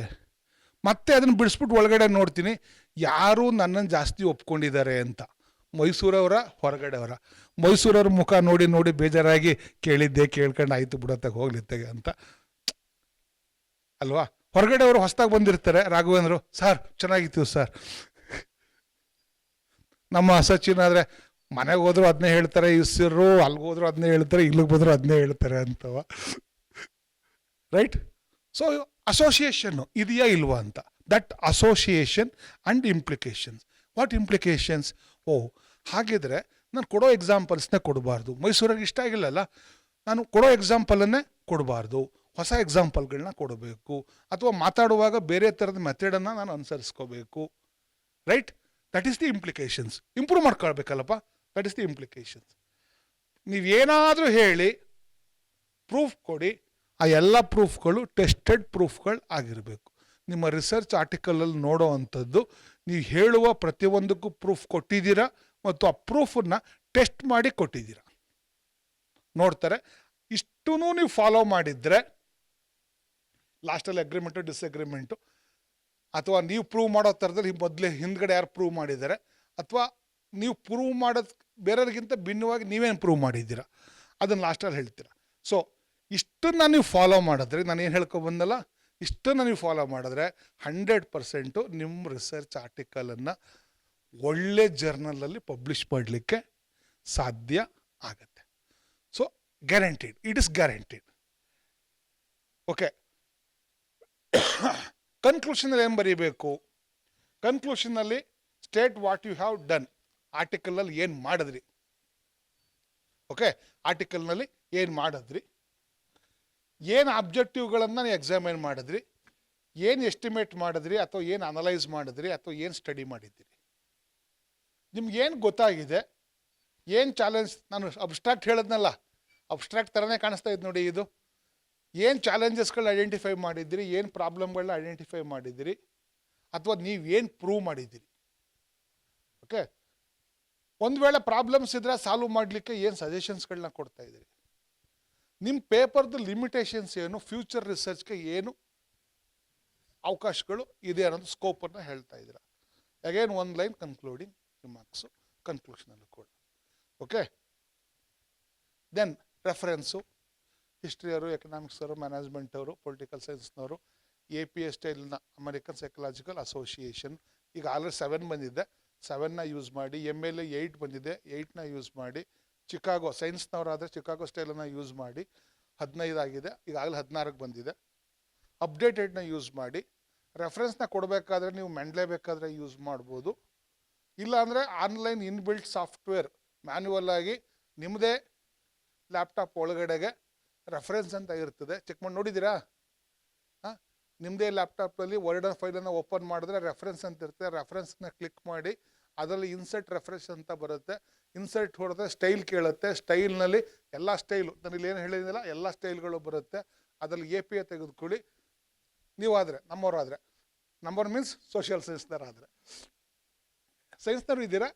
ಮತ್ತೆ ಅದನ್ನು ಬಿಡಿಸ್ಬಿಟ್ಟು ಒಳಗಡೆ ನೋಡ್ತೀನಿ ಯಾರು ನನ್ನನ್ನು ಜಾಸ್ತಿ ಒಪ್ಕೊಂಡಿದ್ದಾರೆ ಅಂತ, ಮೈಸೂರವರ ಹೊರಗಡೆಯವರ. ಮೈಸೂರವ್ರ ಮುಖ ನೋಡಿ ನೋಡಿ ಬೇಜಾರಾಗಿ ಕೇಳಿದ್ದೆ ಕೇಳ್ಕೊಂಡು ಆಯಿತು ಬಿಡತ್ತಾಗ ಹೋಗ್ಲಿತ್ತಾಗೆ ಅಂತ ಅಲ್ವಾ. ಹೊರಗಡೆಯವರು ಹೊಸದಾಗಿ ಬಂದಿರ್ತಾರೆ, ರಾಘವೇಂದ್ರು ಸರ್ ಚೆನ್ನಾಗಿತ್ತು ಸರ್. ನಮ್ಮ ಸಚಿನ್ ಆದರೆ ಮನೆಗೆ ಹೋದ್ರು ಅದನ್ನೇ ಹೇಳ್ತಾರೆ, ಇಸ್ರು ಅಲ್ಲಿಗೆ ಹೋದ್ರು ಅದನ್ನೇ ಹೇಳ್ತಾರೆ, ಇಲ್ಲಿಗೆ ಬಂದ್ರು ಅದನ್ನೇ ಹೇಳ್ತಾರೆ ಅಂತವ. ರೈಟ್. ಸೊ ಅಸೋಸಿಯೇಷನ್ನು ಇದೆಯಾ ಇಲ್ವಾ ಅಂತ. That association and implications. What implications? ಹಾಗಿದ್ರೆ ನಾನು ಕೊಡೋ ಎಕ್ಸಾಂಪಲ್ಸ್ನೇ ಕೊಡಬಾರ್ದು. ಮೈಸೂರಿಗೆ ಇಷ್ಟ ಆಗಿಲ್ಲಲ್ಲ, ನಾನು ಕೊಡೋ ಎಕ್ಸಾಂಪಲನ್ನೇ ಕೊಡಬಾರ್ದು, ಹೊಸ ಎಕ್ಸಾಂಪಲ್ಗಳನ್ನ ಕೊಡಬೇಕು. ಅಥವಾ ಮಾತಾಡುವಾಗ ಬೇರೆ ಥರದ ಮೆಥಡನ್ನು ನಾನು ಅನುಸರಿಸ್ಕೋಬೇಕು. Right. That is the implications. Improve ಮಾಡ್ಕೊಳ್ಬೇಕಲ್ಲಪ್ಪ, ದಟ್ ಈಸ್ ದಿ ಇಂಪ್ಲಿಕೇಶನ್ಸ್. ನೀವೇನಾದರೂ ಹೇಳಿ ಪ್ರೂಫ್ ಕೊಡಿ, ಆ ಎಲ್ಲ ಪ್ರೂಫ್ಗಳು ಟೆಸ್ಟೆಡ್ ಪ್ರೂಫ್ಗಳು ಆಗಿರಬೇಕು. ನಿಮ್ಮ ರಿಸರ್ಚ್ ಆರ್ಟಿಕಲಲ್ಲಿ ನೋಡೋ ಅಂಥದ್ದು ನೀವು ಹೇಳುವ ಪ್ರತಿಯೊಂದಕ್ಕೂ ಪ್ರೂಫ್ ಕೊಟ್ಟಿದ್ದೀರಾ ಮತ್ತು ಆ ಪ್ರೂಫನ್ನು ಟೆಸ್ಟ್ ಮಾಡಿ ಕೊಟ್ಟಿದ್ದೀರಾ ನೋಡ್ತಾರೆ. ಇಷ್ಟೂ ನೀವು ಫಾಲೋ ಮಾಡಿದರೆ ಲಾಸ್ಟಲ್ಲಿ ಅಗ್ರಿಮೆಂಟು ಡಿಸ್ಅಗ್ರಿಮೆಂಟು, ಅಥವಾ ನೀವು ಪ್ರೂವ್ ಮಾಡೋ ಥರದಲ್ಲಿ ಮೊದಲೇ ಹಿಂದ್ಗಡೆ ಯಾರು ಪ್ರೂವ್ ಮಾಡಿದ್ದಾರೆ, ಅಥವಾ ನೀವು ಪ್ರೂವ್ ಮಾಡೋದು ಬೇರೆಯವ್ರಿಗಿಂತ ಭಿನ್ನವಾಗಿ ನೀವೇನು ಪ್ರೂವ್ ಮಾಡಿದ್ದೀರಾ ಅದನ್ನು ಲಾಸ್ಟಲ್ಲಿ ಹೇಳ್ತೀರಾ. ಸೊ ಇಷ್ಟನ್ನು ನೀವು ಫಾಲೋ ಮಾಡಿದ್ರೆ, ನಾನು ಏನು ಹೇಳ್ಕೊಬಂದಲ್ಲ, ಇಷ್ಟನ್ನು ನೀವು ಫಾಲೋ ಮಾಡಿದ್ರೆ 100% ನಿಮ್ಮ ರಿಸರ್ಚ್ ಆರ್ಟಿಕಲನ್ನು ಒಳ್ಳೆ ಜರ್ನಲಲ್ಲಿ ಪಬ್ಲಿಷ್ ಮಾಡಲಿಕ್ಕೆ ಸಾಧ್ಯ ಆಗತ್ತೆ. So guaranteed, it is guaranteed. Okay. ಕನ್ಕ್ಲೂಷನಲ್ಲಿ ಏನು ಬರೀಬೇಕು? ಕನ್ಕ್ಲೂಷನಲ್ಲಿ state what you have done. ಆರ್ಟಿಕಲಲ್ಲಿ ಏನು ಮಾಡಿದ್ರಿ? ಓಕೆ, ಆರ್ಟಿಕಲ್ನಲ್ಲಿ ಏನು ಮಾಡಿದ್ರಿ, ಏನು ಅಬ್ಜೆಕ್ಟಿವ್ಗಳನ್ನು ನೀವು ಎಕ್ಸಾಮಿನ್ ಮಾಡಿದ್ರಿ, ಏನು ಎಸ್ಟಿಮೇಟ್ ಮಾಡಿದ್ರಿ, ಅಥವಾ ಏನು ಅನಲೈಸ್ ಮಾಡಿದ್ರಿ, ಅಥವಾ ಏನು ಸ್ಟಡಿ ಮಾಡಿದ್ದೀರಿ, ನಿಮ್ಗೇನು ಗೊತ್ತಾಗಿದೆ, ಏನು ಚಾಲೆಂಜ್. ನಾನು ಅಬ್ಸ್ಟ್ರಾಕ್ಟ್ ಹೇಳಿದ್ನಲ್ಲ, ಅಬ್ಸ್ಟ್ರಾಕ್ಟ್ ಥರನೇ ಕಾಣಿಸ್ತಾ ಇದ್ದು ನೋಡಿ ಇದು. ಏನು ಚಾಲೆಂಜಸ್ಗಳು ಐಡೆಂಟಿಫೈ ಮಾಡಿದ್ದೀರಿ, ಏನು ಪ್ರಾಬ್ಲಮ್ಗಳನ್ನ ಐಡೆಂಟಿಫೈ ಮಾಡಿದ್ದೀರಿ, ಅಥವಾ ನೀವೇನು ಪ್ರೂವ್ ಮಾಡಿದ್ದೀರಿ. ಓಕೆ. ಒಂದು ವೇಳೆ ಪ್ರಾಬ್ಲಮ್ಸ್ ಇದ್ದರೆ ಸಾಲ್ವ್ ಮಾಡಲಿಕ್ಕೆ ಏನು ಸಜೆಷನ್ಸ್ಗಳನ್ನ ಕೊಡ್ತಾ ಇದ್ದೀರಿ, ನಿಮ್ಮ ಪೇಪರ್ದು ಲಿಮಿಟೇಷನ್ಸ್ ಏನು, ಫ್ಯೂಚರ್ ರಿಸರ್ಚ್ಗೆ ಏನು ಅವಕಾಶಗಳು ಇದೆ ಅನ್ನೋದು ಸ್ಕೋಪನ್ನು ಹೇಳ್ತಾ ಇದ್ದೀರಾ. ಅಗೇನ್ 1 ಲೈನ್ ಕನ್ಕ್ಲೂಡಿಂಗ್ ರಿಮಾರ್ಕ್ಸು ಕನ್ಕ್ಲೂಷನಲ್ಲೂ ಕೂಡ. ಓಕೆ. ದೆನ್ ರೆಫರೆನ್ಸು, ಹಿಸ್ಟ್ರಿಯವರು, ಎಕನಾಮಿಕ್ಸವರು, ಮ್ಯಾನೇಜ್ಮೆಂಟವರು, ಪೊಲಿಟಿಕಲ್ ಸೈನ್ಸ್ನವರು, APA ಸ್ಟೈಲ್ನ ಅಮೆರಿಕನ್ ಸೈಕಲಾಜಿಕಲ್ ಅಸೋಸಿಯೇಷನ್. ಈಗ ಆಲ್ರೆಡಿ 7 ಬಂದಿದೆ, 7ನ ಯೂಸ್ ಮಾಡಿ. MLA 8 ಬಂದಿದೆ, 8ನ ಯೂಸ್ ಮಾಡಿ. ಚಿಕಾಗೋ ಸೈನ್ಸ್ನವರಾದರೆ ಚಿಕಾಗೋ ಸ್ಟೈಲನ್ನು ಯೂಸ್ ಮಾಡಿ, 15 ಆಗಿದೆ, ಈಗಾಗಲೇ 16ಕ್ಕೆ ಬಂದಿದೆ. ಅಪ್ಡೇಟೆಡ್ನ ಯೂಸ್ ಮಾಡಿ. ರೆಫರೆನ್ಸ್ನ ಕೊಡಬೇಕಾದ್ರೆ ನೀವು ಮೆಂಡ್ಲೆ ಬೇಕಾದರೆ ಯೂಸ್ ಮಾಡ್ಬೋದು, ಇಲ್ಲ ಅಂದರೆ ಆನ್ಲೈನ್ ಇನ್ಬಿಲ್ಟ್ ಸಾಫ್ಟ್ವೇರ್ ಮ್ಯಾನ್ಯುವಲ್ ಆಗಿ ನಿಮ್ಮದೇ ಲ್ಯಾಪ್ಟಾಪ್ ಒಳಗಡೆಗೆ ರೆಫರೆನ್ಸ್ ಅಂತ ಇರ್ತದೆ. ಚೆಕ್ ಮಾಡಿ ನೋಡಿದ್ದೀರಾ? ಹಾಂ, ನಿಮ್ಮದೇ ಲ್ಯಾಪ್ಟಾಪಲ್ಲಿ ವರ್ಡ್ ಫೈಲನ್ನು ಓಪನ್ ಮಾಡಿದ್ರೆ ರೆಫರೆನ್ಸ್ ಅಂತ ಇರುತ್ತೆ. ರೆಫರೆನ್ಸ್ನ ಕ್ಲಿಕ್ ಮಾಡಿ ಅದರಲ್ಲಿ ಇನ್ಸರ್ಟ್ ರೆಫರೆನ್ಸ್ ಅಂತ ಬರುತ್ತೆ. ಇನ್ಸರ್ಟ್ ಹೊಡೆದ್ರೆ ಸ್ಟೈಲ್ ಕೇಳುತ್ತೆ. ಸ್ಟೈಲ್ನಲ್ಲಿ ಎಲ್ಲ ಸ್ಟೈಲು ನಾನು ಇಲ್ಲಿ ಏನು ಹೇಳಿದಿಲ್ಲ ಎಲ್ಲ ಸ್ಟೈಲ್ಗಳು ಬರುತ್ತೆ. ಅದರಲ್ಲಿ API ತೆಗೆದುಕೊಳ್ಳಿ. ನೀವಾದರೆ ನಮ್ಮವರಾದರೆ, ನಂಬರ್ ಮೀನ್ಸ್ ಸೋಷಿಯಲ್ ಸೈನ್ಸ್ನವರಾದರೆ, ಸೈನ್ಸ್ನವರು ಇದ್ದೀರಾ?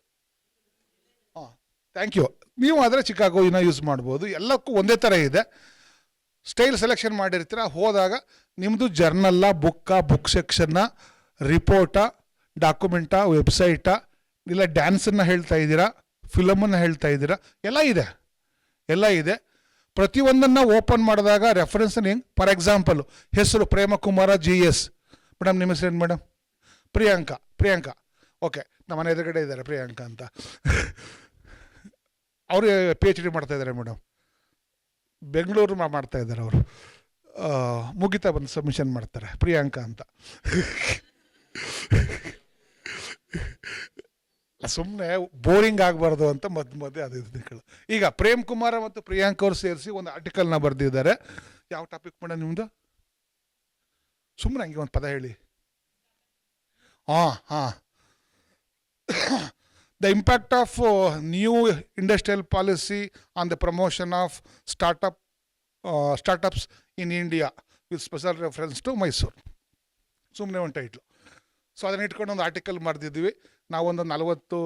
ಹಾಂ, ಥ್ಯಾಂಕ್ ಯು. ನೀವು ಆದರೆ ಚಿಕಾಗೋನ ಯೂಸ್ ಮಾಡ್ಬೋದು. ಎಲ್ಲಕ್ಕೂ ಒಂದೇ ಥರ ಇದೆ. ಸ್ಟೈಲ್ ಸೆಲೆಕ್ಷನ್ ಮಾಡಿರ್ತೀರ. ಹೋದಾಗ ನಿಮ್ಮದು ಜರ್ನಲ್ಲ, ಬುಕ್ ಸೆಕ್ಷನ್ನ, ರಿಪೋರ್ಟಾ, ಡಾಕ್ಯುಮೆಂಟಾ, ವೆಬ್ಸೈಟಾ, ಇಲ್ಲ ಡ್ಯಾನ್ಸನ್ನು ಹೇಳ್ತಾ ಇದ್ದೀರಾ, ಫಿಲಮನ್ನು ಹೇಳ್ತಾ ಇದ್ದೀರಾ, ಎಲ್ಲ ಇದೆ. ಪ್ರತಿಯೊಂದನ್ನು ಓಪನ್ ಮಾಡಿದಾಗ ರೆಫರೆನ್ಸನ್ನು ಹೆಂಗೆ, ಫಾರ್ ಎಕ್ಸಾಂಪಲು ಹೆಸರು ಪ್ರೇಮಕುಮಾರ GS. ಮೇಡಮ್ ನಿಮ್ಮ ಹೆಸರು ಏನು ಮೇಡಮ್? ಪ್ರಿಯಾಂಕಾ. ಓಕೆ, ನಮ್ಮ ಮನೆ ಎದುರುಗಡೆ ಇದ್ದಾರೆ ಪ್ರಿಯಾಂಕಾ ಅಂತ. ಅವರು PhD ಮಾಡ್ತಾ ಇದ್ದಾರೆ ಮೇಡಮ್, ಬೆಂಗಳೂರು ಮಾಡ್ತಾ ಇದ್ದಾರೆ. ಅವರು ಮುಗಿತಾ ಬಂದು ಸಬ್ಮಿಷನ್ ಮಾಡ್ತಾರೆ ಪ್ರಿಯಾಂಕಾ ಅಂತ. ಸುಮ್ಮನೆ ಬೋರಿಂಗ್ ಆಗಬಾರ್ದು ಅಂತ ಮಧ್ಯೆ ಅದು ಇದು. ಈಗ ಪ್ರೇಮ್ ಕುಮಾರ ಮತ್ತು ಪ್ರಿಯಾಂಕಾ ಅವರು ಸೇರಿಸಿ ಒಂದು ಆರ್ಟಿಕಲ್ನ ಬರೆದಿದ್ದಾರೆ. ಯಾವ ಟಾಪಿಕ್ ಮೇಡಮ್ ನಿಮ್ಮದು? ಸುಮ್ಮನೆ ಹಂಗೆ ಒಂದು ಪದ ಹೇಳಿ. ಹಾಂ The impact of new industrial policy on the promotion of startups in India with special reference to Mysore. ಸುಮ್ಮನೆ ಒಂದು ಟೈಟ್ಲು. ಸೊ ಅದನ್ನ ಇಟ್ಕೊಂಡು ಒಂದು ಆರ್ಟಿಕಲ್ ಬರೆದಿದ್ವಿ. ನಾವೊಂದು 40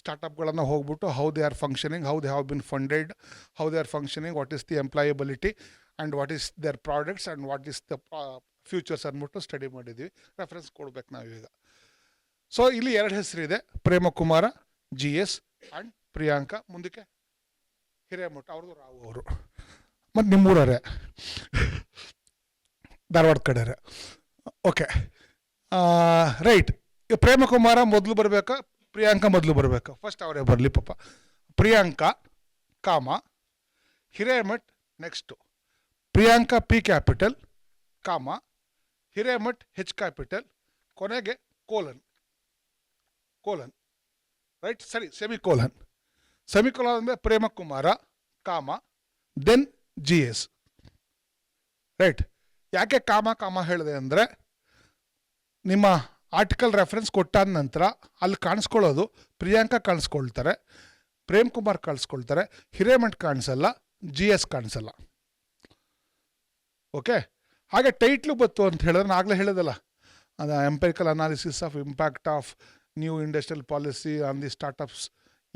ಸ್ಟಾರ್ಟಪ್ಗಳನ್ನು ಹೋಗ್ಬಿಟ್ಟು how they are functioning, how they have been funded, how they are functioning, what is the employability and what is their products and what is the futures ಅಂದ್ಬಿಟ್ಟು study ಮಾಡಿದ್ವಿ. ರೆಫರೆನ್ಸ್ ಕೊಡ್ಬೇಕು ನಾವೀಗ. ಸೊ ಇಲ್ಲಿ 2 ಹೆಸರಿದೆ, ಪ್ರೇಮಕುಮಾರ GS ಆ್ಯಂಡ್ ಪ್ರಿಯಾಂಕಾ. ಮುಂದಕ್ಕೆ ಹಿರೇಮಠ ಅವ್ರದ್ದು, ರಾವು ಅವರು. ಮತ್ತು ನಿಮ್ಮೂರೇ, ಧಾರವಾಡ ಕಡೆಯವ್ರೆ. Okay, right. ಪ್ರೇಮಕುಮಾರ ಮೊದಲು ಬರಬೇಕಾ, ಪ್ರಿಯಾಂಕಾ ಮೊದಲು ಬರಬೇಕಾ? ಫಸ್ಟ್ ಅವರೇ ಬರಲಿ ಪಾಪ. ಪ್ರಿಯಾಂಕಾ ಕಾಮ, Hiremath next. Priyanka P capital ಕಾಮ, ಹಿರೇಮಠ್ H ಕ್ಯಾಪಿಟಲ್, ಕೊನೆಗೆ ಕೋಲನ್. ರೈಟ್, ಸರಿ, ಸೆಮಿಕೋಲನ್ ಅಂದರೆ ಪ್ರೇಮಕುಮಾರ ಕಾಮ ದೆನ್ GS. ರೈಟ್. ಯಾಕೆ ಕಾಮ ಹೇಳಿದೆ ಅಂದರೆ, ನಿಮ್ಮ ಆರ್ಟಿಕಲ್ ರೆಫರೆನ್ಸ್ ಕೊಟ್ಟಾದ ನಂತರ ಅಲ್ಲಿ ಕಾಣಿಸ್ಕೊಳ್ಳೋದು ಪ್ರಿಯಾಂಕಾ ಕಾಣಿಸ್ಕೊಳ್ತಾರೆ, ಪ್ರೇಮ್ ಕುಮಾರ್ ಕಾಣಿಸ್ಕೊಳ್ತಾರೆ, ಹಿರೇಮಠ್ ಕಾಣಿಸಲ್ಲ, GS ಕಾಣಿಸಲ್ಲ. ಓಕೆ. ಹಾಗೆ ಟೈಟ್ಲು ಬತ್ತು ಅಂತ ಹೇಳಿದ್ರೆ, ನಾನು ಆಗಲೇ ಹೇಳಿದಲ್ಲ, ಅದು empirical analysis of impact of new industrial policy on the startups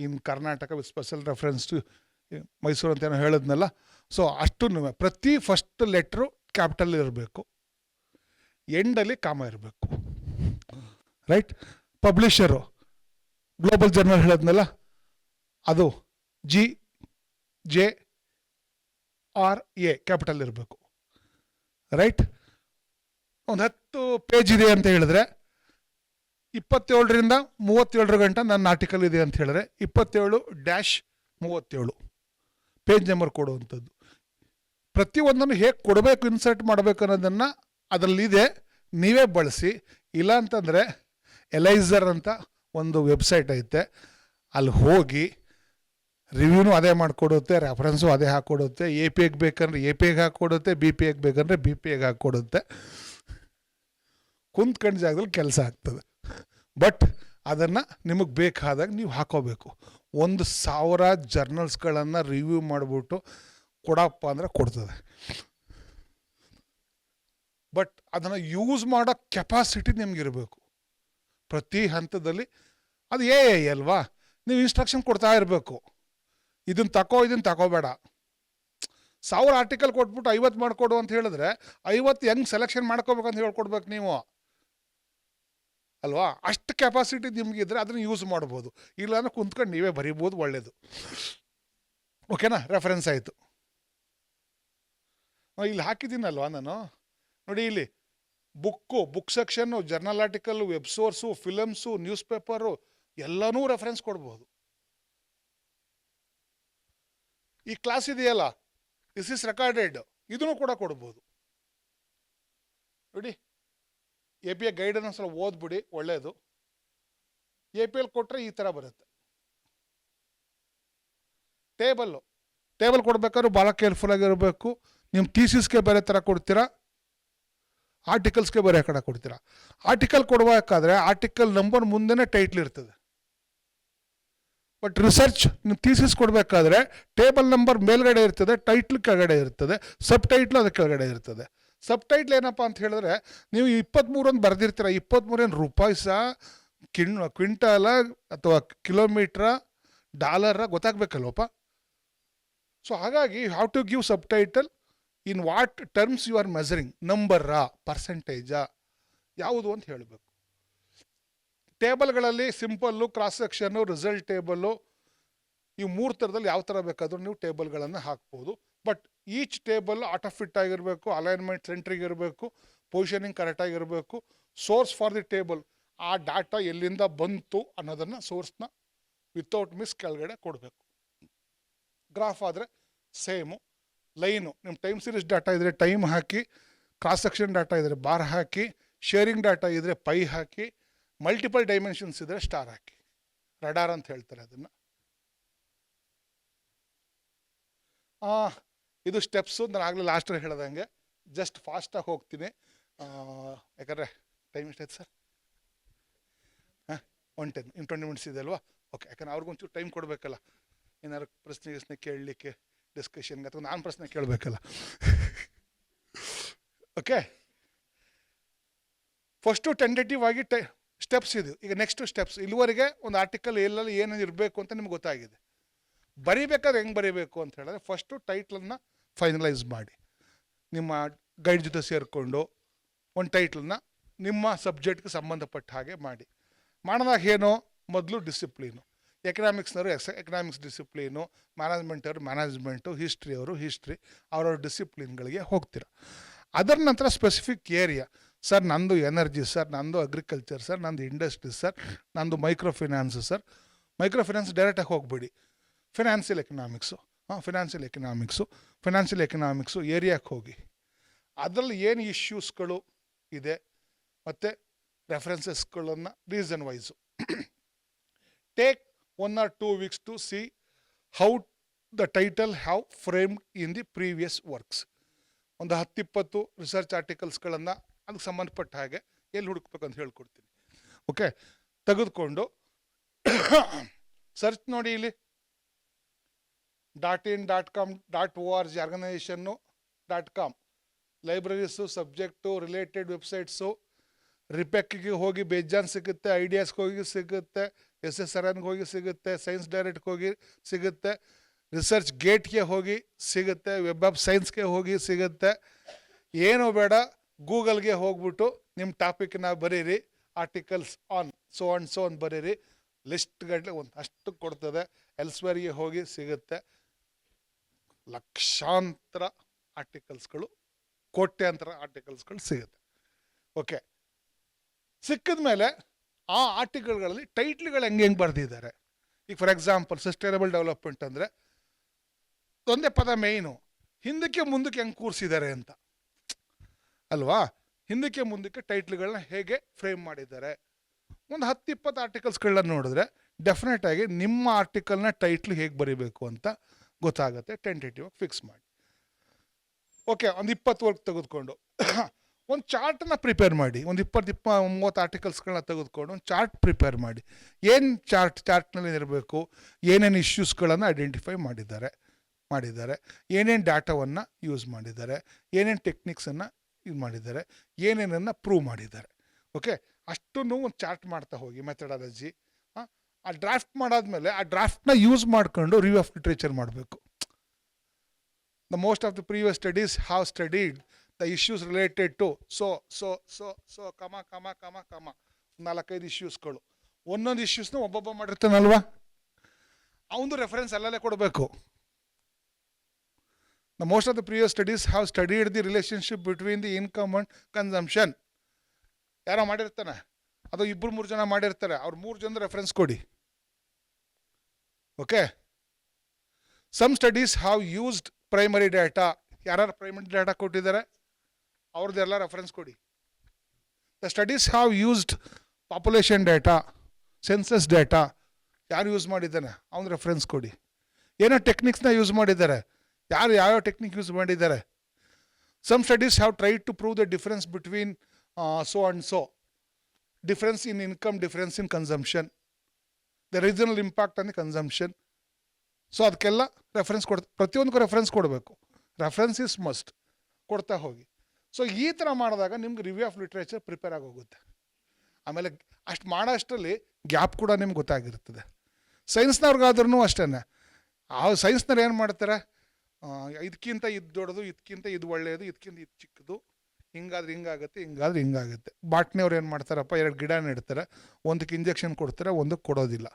in Karnataka with special reference to Mysuru ಅಂತ ಏನೋ ಹೇಳಿದ್ನಲ್ಲ. ಸೊ ಅಷ್ಟು ಪ್ರತಿ ಫಸ್ಟ್ ಲೆಟ್ರು ಕ್ಯಾಪಿಟಲ್ ಇರಬೇಕು, ಎಂಡಲ್ಲಿ ಕಾಮ ಇರಬೇಕು. ರೈಟ್. ಪಬ್ಲಿಷರು ಗ್ಲೋಬಲ್ ಜರ್ನಲ್ ಹೇಳಿದ್ನಲ್ಲ, ಅದು GJRA ಕ್ಯಾಪಿಟಲ್ ಇರಬೇಕು. ರೈಟ್. ಒಂದು 10 ಪೇಜ್ ಇದೆ ಅಂತ ಹೇಳಿದ್ರೆ 27ರಿಂದ 37 ಗಂಟೆ ನನ್ನ ಆರ್ಟಿಕಲ್ ಇದೆ ಅಂತ ಹೇಳಿದ್ರೆ 27-37 ಪೇಜ್ ನಂಬರ್ ಕೊಡುವಂಥದ್ದು. ಪ್ರತಿಯೊಂದನ್ನು ಹೇಗೆ ಕೊಡಬೇಕು, ಇನ್ಸರ್ಟ್ ಮಾಡಬೇಕು ಅನ್ನೋದನ್ನು ಅದರಲ್ಲಿದೆ, ನೀವೇ ಬಳಸಿ. ಇಲ್ಲ ಅಂತಂದರೆ ಎಲೈಸರ್ ಅಂತ ಒಂದು ವೆಬ್ಸೈಟ್ ಐತೆ, ಅಲ್ಲಿ ಹೋಗಿ ರಿವ್ಯೂನು ಅದೇ ಮಾಡಿಕೊಡುತ್ತೆ, ರೆಫರೆನ್ಸು ಅದೇ ಹಾಕ್ಕೊಡುತ್ತೆ. APIಗೆ ಬೇಕಂದ್ರೆ APIಗೆ ಹಾಕ್ಕೊಡುತ್ತೆ, BPIಗೆ ಬೇಕಂದರೆ BPIಗೆ ಹಾಕ್ಕೊಡುತ್ತೆ. ಕುಂತ್ಕಂಡು ಜಾಗದಲ್ಲಿ ಕೆಲಸ ಆಗ್ತದೆ. ಬಟ್ ಅದನ್ನು ನಿಮಗೆ ಬೇಕಾದಾಗ ನೀವು ಹಾಕೋಬೇಕು. 1000 ಜರ್ನಲ್ಸ್ಗಳನ್ನು ರಿವ್ಯೂ ಮಾಡಿಬಿಟ್ಟು ಕೊಡಪ್ಪ ಅಂದರೆ ಕೊಡ್ತದೆ. ಬಟ್ ಅದನ್ನು ಯೂಸ್ ಮಾಡೋ ಕೆಪಾಸಿಟಿ ನಿಮಗಿರಬೇಕು ಪ್ರತಿ ಹಂತದಲ್ಲಿ. ಅದು AI ಅಲ್ವಾ, ನೀವು ಇನ್ಸ್ಟ್ರಕ್ಷನ್ ಕೊಡ್ತಾ ಇರಬೇಕು. ಇದನ್ನು ತಗೋಬೇಡ. 1000 ಆರ್ಟಿಕಲ್ ಕೊಟ್ಬಿಟ್ಟು 50 ಮಾಡಿಕೊಡು ಅಂತ ಹೇಳಿದ್ರೆ 50 ಹೆಂಗೆ ಸೆಲೆಕ್ಷನ್ ಮಾಡ್ಕೋಬೇಕಂತ ಹೇಳ್ಕೊಡ್ಬೇಕು ನೀವು ಅಲ್ವಾ. ಅಷ್ಟು ಕೆಪಾಸಿಟಿ ನಿಮಗಿದ್ರೆ ಅದನ್ನು ಯೂಸ್ ಮಾಡ್ಬೋದು. ಇಲ್ಲಾಂದ್ರೆ ಕುಂತ್ಕೊಂಡು ನೀವೇ ಬರೀಬೋದು, ಒಳ್ಳೆಯದು. ಓಕೆನಾ? ರೆಫರೆನ್ಸ್ ಆಯಿತು. ಇಲ್ಲಿ ಹಾಕಿದ್ದೀನಲ್ವಾ ನಾನು, ನೋಡಿ ಇಲ್ಲಿ book section, journal article, web source, films, news paper ಎಲ್ಲನೂ ರೆಫರೆನ್ಸ್ ಕೊಡ್ಬೋದು. ಈ ಕ್ಲಾಸ್ ಇದೆಯಲ್ಲ, ದಿಸ್ ಇಸ್ ರೆಕಾರ್ಡೆಡ್, ಇದನ್ನು ಕೂಡ ಕೊಡ್ಬೋದು. ನೋಡಿ, API ಗೈಡನ್ನು ಸ್ವಲ್ಪ ಓದ್ಬಿಡಿ, ಒಳ್ಳೆಯದು. APL ಕೊಟ್ಟರೆ ಈ ಥರ ಬರುತ್ತೆ. ಟೇಬಲ್ ಕೊಡ್ಬೇಕಾದ್ರೂ ಭಾಳ ಕೇರ್ಫುಲ್ ಆಗಿರಬೇಕು. ನಿಮ್ಮ ಥೀಸಿಸ್ಗೆ ಬೇರೆ ಥರ ಕೊಡ್ತೀರಾ, ಆರ್ಟಿಕಲ್ಸ್ಗೆ ಬೇರೆ ಕಡೆ ಕೊಡ್ತೀರಾ. ಆರ್ಟಿಕಲ್ ಕೊಡಬೇಕಾದ್ರೆ ಆರ್ಟಿಕಲ್ ನಂಬರ್ ಮುಂದೆನೇ ಟೈಟ್ಲ್ ಇರ್ತದೆ. ಬಟ್ ರಿಸರ್ಚ್ ನಿಮ್ಮ ಥೀಸಿಸ್ ಕೊಡಬೇಕಾದ್ರೆ ಟೇಬಲ್ ನಂಬರ್ ಮೇಲ್ಗಡೆ ಇರ್ತದೆ, ಟೈಟ್ಲ್ ಕೆಳಗಡೆ ಇರ್ತದೆ, ಸಬ್ ಟೈಟ್ಲ್ ಅದಕ್ಕೆ ಕೆಳಗಡೆ ಇರ್ತದೆ. ಸಬ್ ಟೈಟ್ಲ್ ಏನಪ್ಪ ಅಂತ ಹೇಳಿದ್ರೆ, ನೀವು 23 ಅಂತ ಬರೆದಿರ್ತೀರ, 23 ಏನು ರೂಪಾಯಿ ಕ್ವಿಂಟಾಲ ಅಥವಾ ಕಿಲೋಮೀಟ್ರ ಡಾಲರ ಗೊತ್ತಾಗಬೇಕಲ್ವಪ್ಪ. ಸೊ ಹಾಗಾಗಿ you have to give sub title in what terms you are measuring, ನಂಬರಾ ಪರ್ಸೆಂಟೇಜಾ ಯಾವುದು ಅಂತ ಹೇಳಬೇಕು. ಟೇಬಲ್ಗಳಲ್ಲಿ simple, cross section, result table, ಇವು 3 ಥರದಲ್ಲಿ ಯಾವ ಥರ ಬೇಕಾದರೂ ನೀವು ಟೇಬಲ್ಗಳನ್ನು ಹಾಕ್ಬೋದು. But each table auto fit ಆಗಿರಬೇಕು, ಅಲೈನ್ಮೆಂಟ್ ಸೆಂಟ್ರಿಗೆ ಇರಬೇಕು, ಪೊಸಿಷನಿಂಗ್ ಕರೆಕ್ಟಾಗಿರಬೇಕು, ಸೋರ್ಸ್ ಫಾರ್ ದಿ ಟೇಬಲ್, ಆ ಡಾಟಾ ಎಲ್ಲಿಂದ ಬಂತು ಅನ್ನೋದನ್ನು ಸೋರ್ಸ್ನ ವಿತೌಟ್ ಮಿಸ್ ಕೆಳಗಡೆ ಕೊಡಬೇಕು. ಗ್ರಾಫ್ ಆದರೆ ಸೇಮು. ಲೈನು ನಿಮ್ಮ ಟೈಮ್ ಸೀರೀಸ್ ಡಾಟಾ ಇದ್ದರೆ ಟೈಮ್ ಹಾಕಿ, ಕ್ರಾಸ್ ಸೆಕ್ಷನ್ ಡಾಟಾ ಇದ್ದರೆ ಬಾರ್ ಹಾಕಿ, ಶೇರಿಂಗ್ ಡಾಟಾ ಇದ್ದರೆ ಪೈ ಹಾಕಿ, ಮಲ್ಟಿಪಲ್ ಡೈಮೆನ್ಷನ್ಸ್ ಇದ್ದರೆ ಸ್ಟಾರ್ ಹಾಕಿ. ರಡಾರ್ ಅಂತ ಹೇಳ್ತಾರೆ ಅದನ್ನು. ಇದು ಸ್ಟೆಪ್ಸು. ನಾನು ಆಗಲೇ ಲಾಸ್ಟಲ್ಲಿ ಹೇಳ್ದಂಗೆ ಜಸ್ಟ್ ಫಾಸ್ಟಾಗಿ ಹೋಗ್ತೀನಿ, ಯಾಕಂದರೆ ಟೈಮ್ ಎಷ್ಟಾಯ್ತು ಸರ್? 1:10 ಇನ್ನು 20 ಮಿನಿಟ್ಸ್ ಇದೆ ಅಲ್ವಾ? ಓಕೆ, ಯಾಕಂದ್ರೆ ಅವ್ರಿಗೊಂಚೂರು ಟೈಮ್ ಕೊಡಬೇಕಲ್ಲ, ಏನಾದ್ರು ಪ್ರಶ್ನೆ ಕೇಳಲಿಕ್ಕೆ, ಡಿಸ್ಕಷನ್ಗೆ, ಅಥವಾ ನಾನು ಪ್ರಶ್ನೆ ಕೇಳಬೇಕಲ್ಲ. ಓಕೆ, ಫಸ್ಟು ಟೆಂಟೇಟಿವ್ ಆಗಿ ಸ್ಟೆಪ್ಸ್ ಇದು. ಈಗ ನೆಕ್ಸ್ಟ್ ಸ್ಟೆಪ್ಸ್. ಇಲ್ಲಿವರೆಗೆ ಒಂದು ಆರ್ಟಿಕಲ್ ಎಲ್ಲೆಲ್ಲಿ ಏನೇನು ಇರಬೇಕು ಅಂತ ನಿಮ್ಗೆ ಗೊತ್ತಾಗಿದೆ. ಬರೀಬೇಕಾದ್ರೆ ಹೆಂಗೆ ಬರೀಬೇಕು ಅಂತ ಹೇಳಿದ್ರೆ, ಫಸ್ಟು ಟೈಟ್ಲನ್ನು ಫೈನಲೈಸ್ ಮಾಡಿ, ನಿಮ್ಮ ಗೈಡ್ ಜೊತೆ ಸೇರಿಕೊಂಡು ಒಂದು ಟೈಟ್ಲನ್ನ ನಿಮ್ಮ ಸಬ್ಜೆಕ್ಟ್ಗೆ ಸಂಬಂಧಪಟ್ಟ ಹಾಗೆ ಮಾಡಿ. ಮಾಡಿದಾಗ ಏನೋ ಮೊದಲು ಡಿಸಿಪ್ಲೀನು, ಎಕನಾಮಿಕ್ಸ್ನವರು ಎಕನಾಮಿಕ್ಸ್ ಡಿಸಿಪ್ಲೀನು, ಮ್ಯಾನೇಜ್ಮೆಂಟವರು ಮ್ಯಾನೇಜ್ಮೆಂಟು, ಹಿಸ್ಟ್ರಿಯವರು ಹಿಸ್ಟ್ರಿ, ಅವರವ್ರ ಡಿಸಿಪ್ಲಿನ್ಗಳಿಗೆ ಹೋಗ್ತೀರ. ಅದರ ನಂತರ ಸ್ಪೆಸಿಫಿಕ್ ಏರಿಯಾ, ಸರ್ ನಂದು ಎನರ್ಜಿ ಸರ್, ನಂದು ಅಗ್ರಿಕಲ್ಚರ್ ಸರ್, ನಂದು ಇಂಡಸ್ಟ್ರಿ ಸರ್, ನಂದು micro finance sir. Micro finance ಡೈರೆಕ್ಟಾಗಿ ಹೋಗಬೇಡಿ, ಫಿನಾನ್ಷಿಯಲ್ ಎಕನಾಮಿಕ್ಸು ಏರಿಯಾಕ್ಕೆ ಹೋಗಿ, ಅದರಲ್ಲಿ ಏನು ಇಶ್ಯೂಸ್ಗಳು ಇದೆ ಮತ್ತು ರೆಫರೆನ್ಸಸ್ಗಳನ್ನು reason wise take 1 or 2 weeks to see how the title have framed in the previous works. ಒಂದು 10-20 ರಿಸರ್ಚ್ ಆರ್ಟಿಕಲ್ಸ್ಗಳನ್ನು ಅದಕ್ಕೆ ಸಂಬಂಧಪಟ್ಟ ಹಾಗೆ ಎಲ್ಲಿ ಹುಡುಕ್ಬೇಕಂತ ಹೇಳ್ಕೊಡ್ತೀನಿ. ಓಕೆ, ತೆಗೆದುಕೊಂಡು ಸರ್ಚ್ ನೋಡಿ, ಇಲ್ಲಿ .in, .com, .org organisation .com, libraries, subject, related websites, ರಿಪೆಕ್ಗೆ ಹೋಗಿ ಬೇಜಾನ್ ಸಿಗುತ್ತೆ, ಐಡಿಯಾಸ್ಗೆ ಹೋಗಿ ಸಿಗುತ್ತೆ, SSRNಗೆ ಹೋಗಿ ಸಿಗುತ್ತೆ, ಸೈನ್ಸ್ ಡೈರೆಕ್ಟ್ಗೆ ಹೋಗಿ ಸಿಗುತ್ತೆ, ರಿಸರ್ಚ್ ಗೇಟ್ಗೆ ಹೋಗಿ ಸಿಗುತ್ತೆ, ವೆಬ್ ಆಫ್ ಸೈನ್ಸ್ಗೆ ಹೋಗಿ ಸಿಗುತ್ತೆ. ಏನೂ ಬೇಡ, ಗೂಗಲ್ಗೆ ಹೋಗ್ಬಿಟ್ಟು ನಿಮ್ಮ ಟಾಪಿಕ್ನ ಬರೀರಿ, ಆರ್ಟಿಕಲ್ಸ್ ಆನ್ ಸೋ ಅಂತ ಬರೀರಿ, ಲಿಸ್ಟ್ ಗಟ್ಟಲೆ ಒಂದು ಅಷ್ಟು ಕೊಡ್ತದೆ. ಎಲ್ಸ್ವೇರ್ಗೆ ಹೋಗಿ ಸಿಗುತ್ತೆ, ಲಕ್ಷಾಂತರ ಆರ್ಟಿಕಲ್ಸ್ಗಳು, ಕೋಟ್ಯಾಂತರ ಆರ್ಟಿಕಲ್ಸ್ಗಳು ಸಿಗುತ್ತೆ. ಓಕೆ, ಸಿಕ್ಕಿದ ಮೇಲೆ ಆ ಆರ್ಟಿಕಲ್ಗಳಲ್ಲಿ ಟೈಟ್ಲ್ಗಳು ಹೆಂಗೆ ಬರೆದಿದ್ದಾರೆ. ಈಗ ಫಾರ್ ಎಕ್ಸಾಂಪಲ್ ಸಸ್ಟೈನಬಲ್ ಡೆವಲಪ್ಮೆಂಟ್ ಅಂದರೆ ಒಂದೇ ಪದ ಮೇಯ್ನು, ಹಿಂದಕ್ಕೆ ಮುಂದಕ್ಕೆ ಹೆಂಗೆ ಕೂರಿಸಿದ್ದಾರೆ ಅಂತ ಅಲ್ವಾ. ಹಿಂದಕ್ಕೆ ಮುಂದಕ್ಕೆ ಟೈಟ್ಲ್ಗಳನ್ನ ಹೇಗೆ ಫ್ರೇಮ್ ಮಾಡಿದ್ದಾರೆ. ಒಂದು 10-20 ಆರ್ಟಿಕಲ್ಸ್ಗಳನ್ನ ನೋಡಿದ್ರೆ ಡೆಫಿನೆಟ್ ಆಗಿ ನಿಮ್ಮ ಆರ್ಟಿಕಲ್ನ ಟೈಟ್ಲ್ ಹೇಗೆ ಬರೀಬೇಕು ಅಂತ ಗೊತ್ತಾಗುತ್ತೆ. ಟೆಂಟೇಟಿವ್ ಆಗಿ ಫಿಕ್ಸ್ ಮಾಡಿ. ಓಕೆ, ಒಂದು 20 ವರ್ಕ್ ತೆಗೆದುಕೊಂಡು ಒಂದು ಚಾರ್ಟನ್ನ ಪ್ರಿಪೇರ್ ಮಾಡಿ. ಒಂದು 20-30 ಆರ್ಟಿಕಲ್ಸ್ಗಳನ್ನ ತೆಗೆದುಕೊಂಡು ಒಂದು ಚಾರ್ಟ್ ಪ್ರಿಪೇರ್ ಮಾಡಿ. ಏನು ಚಾರ್ಟ್ನಲ್ಲಿ ಇರಬೇಕು, ಏನೇನು ಇಶ್ಯೂಸ್ಗಳನ್ನು ಐಡೆಂಟಿಫೈ ಮಾಡಿದ್ದಾರೆ, ಏನೇನು ಡಾಟಾವನ್ನು ಯೂಸ್ ಮಾಡಿದ್ದಾರೆ, ಏನೇನು ಟೆಕ್ನಿಕ್ಸನ್ನು ಇದು ಮಾಡಿದ್ದಾರೆ, ಏನೇನನ್ನು ಪ್ರೂವ್ ಮಾಡಿದ್ದಾರೆ. ಓಕೆ, ಅಷ್ಟನ್ನು ಒಂದು ಚಾರ್ಟ್ ಮಾಡ್ತಾ ಹೋಗಿ, ಮೆಥಡಾಲಜಿ. ಆ ಡ್ರಾಫ್ಟ್ ಮಾಡಾದ್ಮೇಲೆ ಆ ಡ್ರಾಫ್ಟ್ನ ಯೂಸ್ ಮಾಡ್ಕೊಂಡು ರಿವ್ಯೂ ಆಫ್ ಲಿಟ್ರೇಚರ್ ಮಾಡಬೇಕು. The most of the previous studies have studied the issues related to ಕಮ 4-5 ಇಶ್ಯೂಸ್ಗಳು. ಒಂದೊಂದು ಇಶ್ಯೂಸ್ನ ಒಬ್ಬೊಬ್ಬ ಮಾಡಿರ್ತಾನಲ್ವಾ, ಅವನು ರೆಫರೆನ್ಸ್ ಅಲ್ಲಲ್ಲೇ ಕೊಡಬೇಕು. The most of the previous studies have studied the relationship between the income and consumption. ಯಾರೋ ಮಾಡಿರ್ತಾನೆ, ಅದು 2-3 ಜನ ಮಾಡಿರ್ತಾರೆ, ಅವ್ರು 3 ಜನದ ರೆಫರೆನ್ಸ್ ಕೊಡಿ. Okay, some studies have used primary data. ಯಾರು ಪ್ರೈಮರಿ ಡೇಟಾ ಕೊಟ್ಟಿದ್ದಾರೆ ಅವ್ರದ್ದೆಲ್ಲ ರೆಫರೆನ್ಸ್ ಕೊಡಿ. The studies have used population data. Census data ಯಾರು ಯೂಸ್ ಮಾಡಿದ್ದಾನೆ ಅವನ ರೆಫರೆನ್ಸ್ ಕೊಡಿ. ಏನೋ ಟೆಕ್ನಿಕ್ಸ್ನ ಯೂಸ್ ಮಾಡಿದ್ದಾರೆ, ಯಾರು ಯಾವ್ಯಾವ ಟೆಕ್ನಿಕ್ ಯೂಸ್ ಮಾಡಿದ್ದಾರೆ. Some studies have tried to prove the difference between so and so, difference in income, difference in consumption, the regional impact on the consumption. So ಅದಕ್ಕೆಲ್ಲ ರೆಫರೆನ್ಸ್ ಪ್ರತಿಯೊಂದಕ್ಕೂ ರೆಫರೆನ್ಸ್ ಕೊಡಬೇಕು. Reference is must, ಕೊಡ್ತಾ ಹೋಗಿ. So ಈ ಥರ ಮಾಡಿದಾಗ ನಿಮ್ಗೆ review of literature prepare ಆಗೋಗುತ್ತೆ. ಆಮೇಲೆ ಅಷ್ಟು ಮಾಡೋ ಅಷ್ಟರಲ್ಲಿ ಗ್ಯಾಪ್ ಕೂಡ ನಿಮ್ಗೆ ಗೊತ್ತಾಗಿರ್ತದೆ. ಸೈನ್ಸ್ನವ್ರಿಗಾದ್ರೂ ಅಷ್ಟೇ, ಆ ಸೈನ್ಸ್ನವ್ರು ಏನು ಮಾಡ್ತಾರೆ, ಇದಕ್ಕಿಂತ ಇದು ದೊಡ್ಡದು, ಇದಕ್ಕಿಂತ ಇದು ಒಳ್ಳೆಯದು, ಇದಕ್ಕಿಂತ ಇದು ಚಿಕ್ಕದು, ಹಿಂಗಾದ್ರೆ ಹಿಂಗಾಗುತ್ತೆ, ಹಿಂಗಾದ್ರೆ ಹಿಂಗಾಗುತ್ತೆ. ಬಾಟ್ನಿಯವ್ರು ಏನು ಮಾಡ್ತಾರಪ್ಪ, 2 ಗಿಡ ನೆಡ್ತಾರೆ, ಒಂದಕ್ಕೆ ಇಂಜೆಕ್ಷನ್ ಕೊಡ್ತಾರೆ, ಒಂದಕ್ಕೆ ಕೊಡೋದಿಲ್ಲ.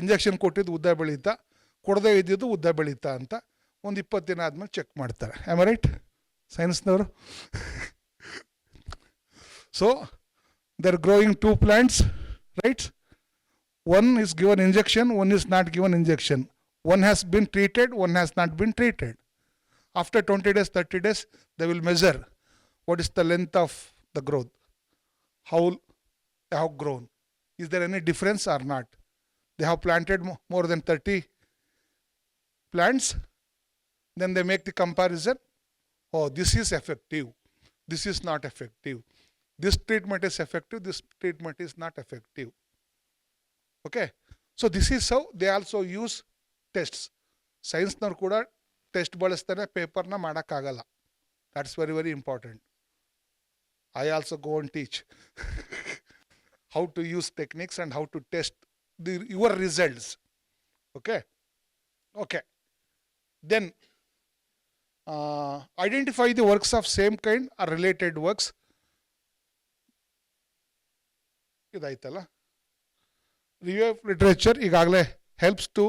ಇಂಜೆಕ್ಷನ್ ಕೊಟ್ಟಿದ್ದು ಉದ್ದ ಬೆಳೀತಾ, ಕೊಡದೇ ಇದ್ದಿದ್ದು ಉದ್ದ ಬೆಳೀತಾ ಅಂತ ಒಂದು 20 ದಿನ ಆದಮೇಲೆ ಚೆಕ್ ಮಾಡ್ತಾರೆ. Am I right? ಸೈನ್ಸ್ನವರು. So they are growing 2 plants, right? One is given injection, one is not given injection. One has been treated, one has not been treated. After 20 days, 30 days, they will measure what is the length of the growth, how they have grown. Is there any difference or not? They have planted more than 30 plants, then they make the comparison. Oh, this is effective, this is not effective, this treatment is effective, this treatment is not effective. Okay, so this is how they also use tests. Science ನವರು ಕೂಡ test ಬಳಸ್ತಾರೆ, ಪೇಪರ್ನ ಮಾಡೋಕ್ಕಾಗಲ್ಲ. That's very, very important. I also go and teach how to use techniques and how to test your results. Okay. Then identify the works of same kind or related works. ಇದಾಯ್ತಲ್ಲ, review of literature ಈಗಾಗಲೇ helps to,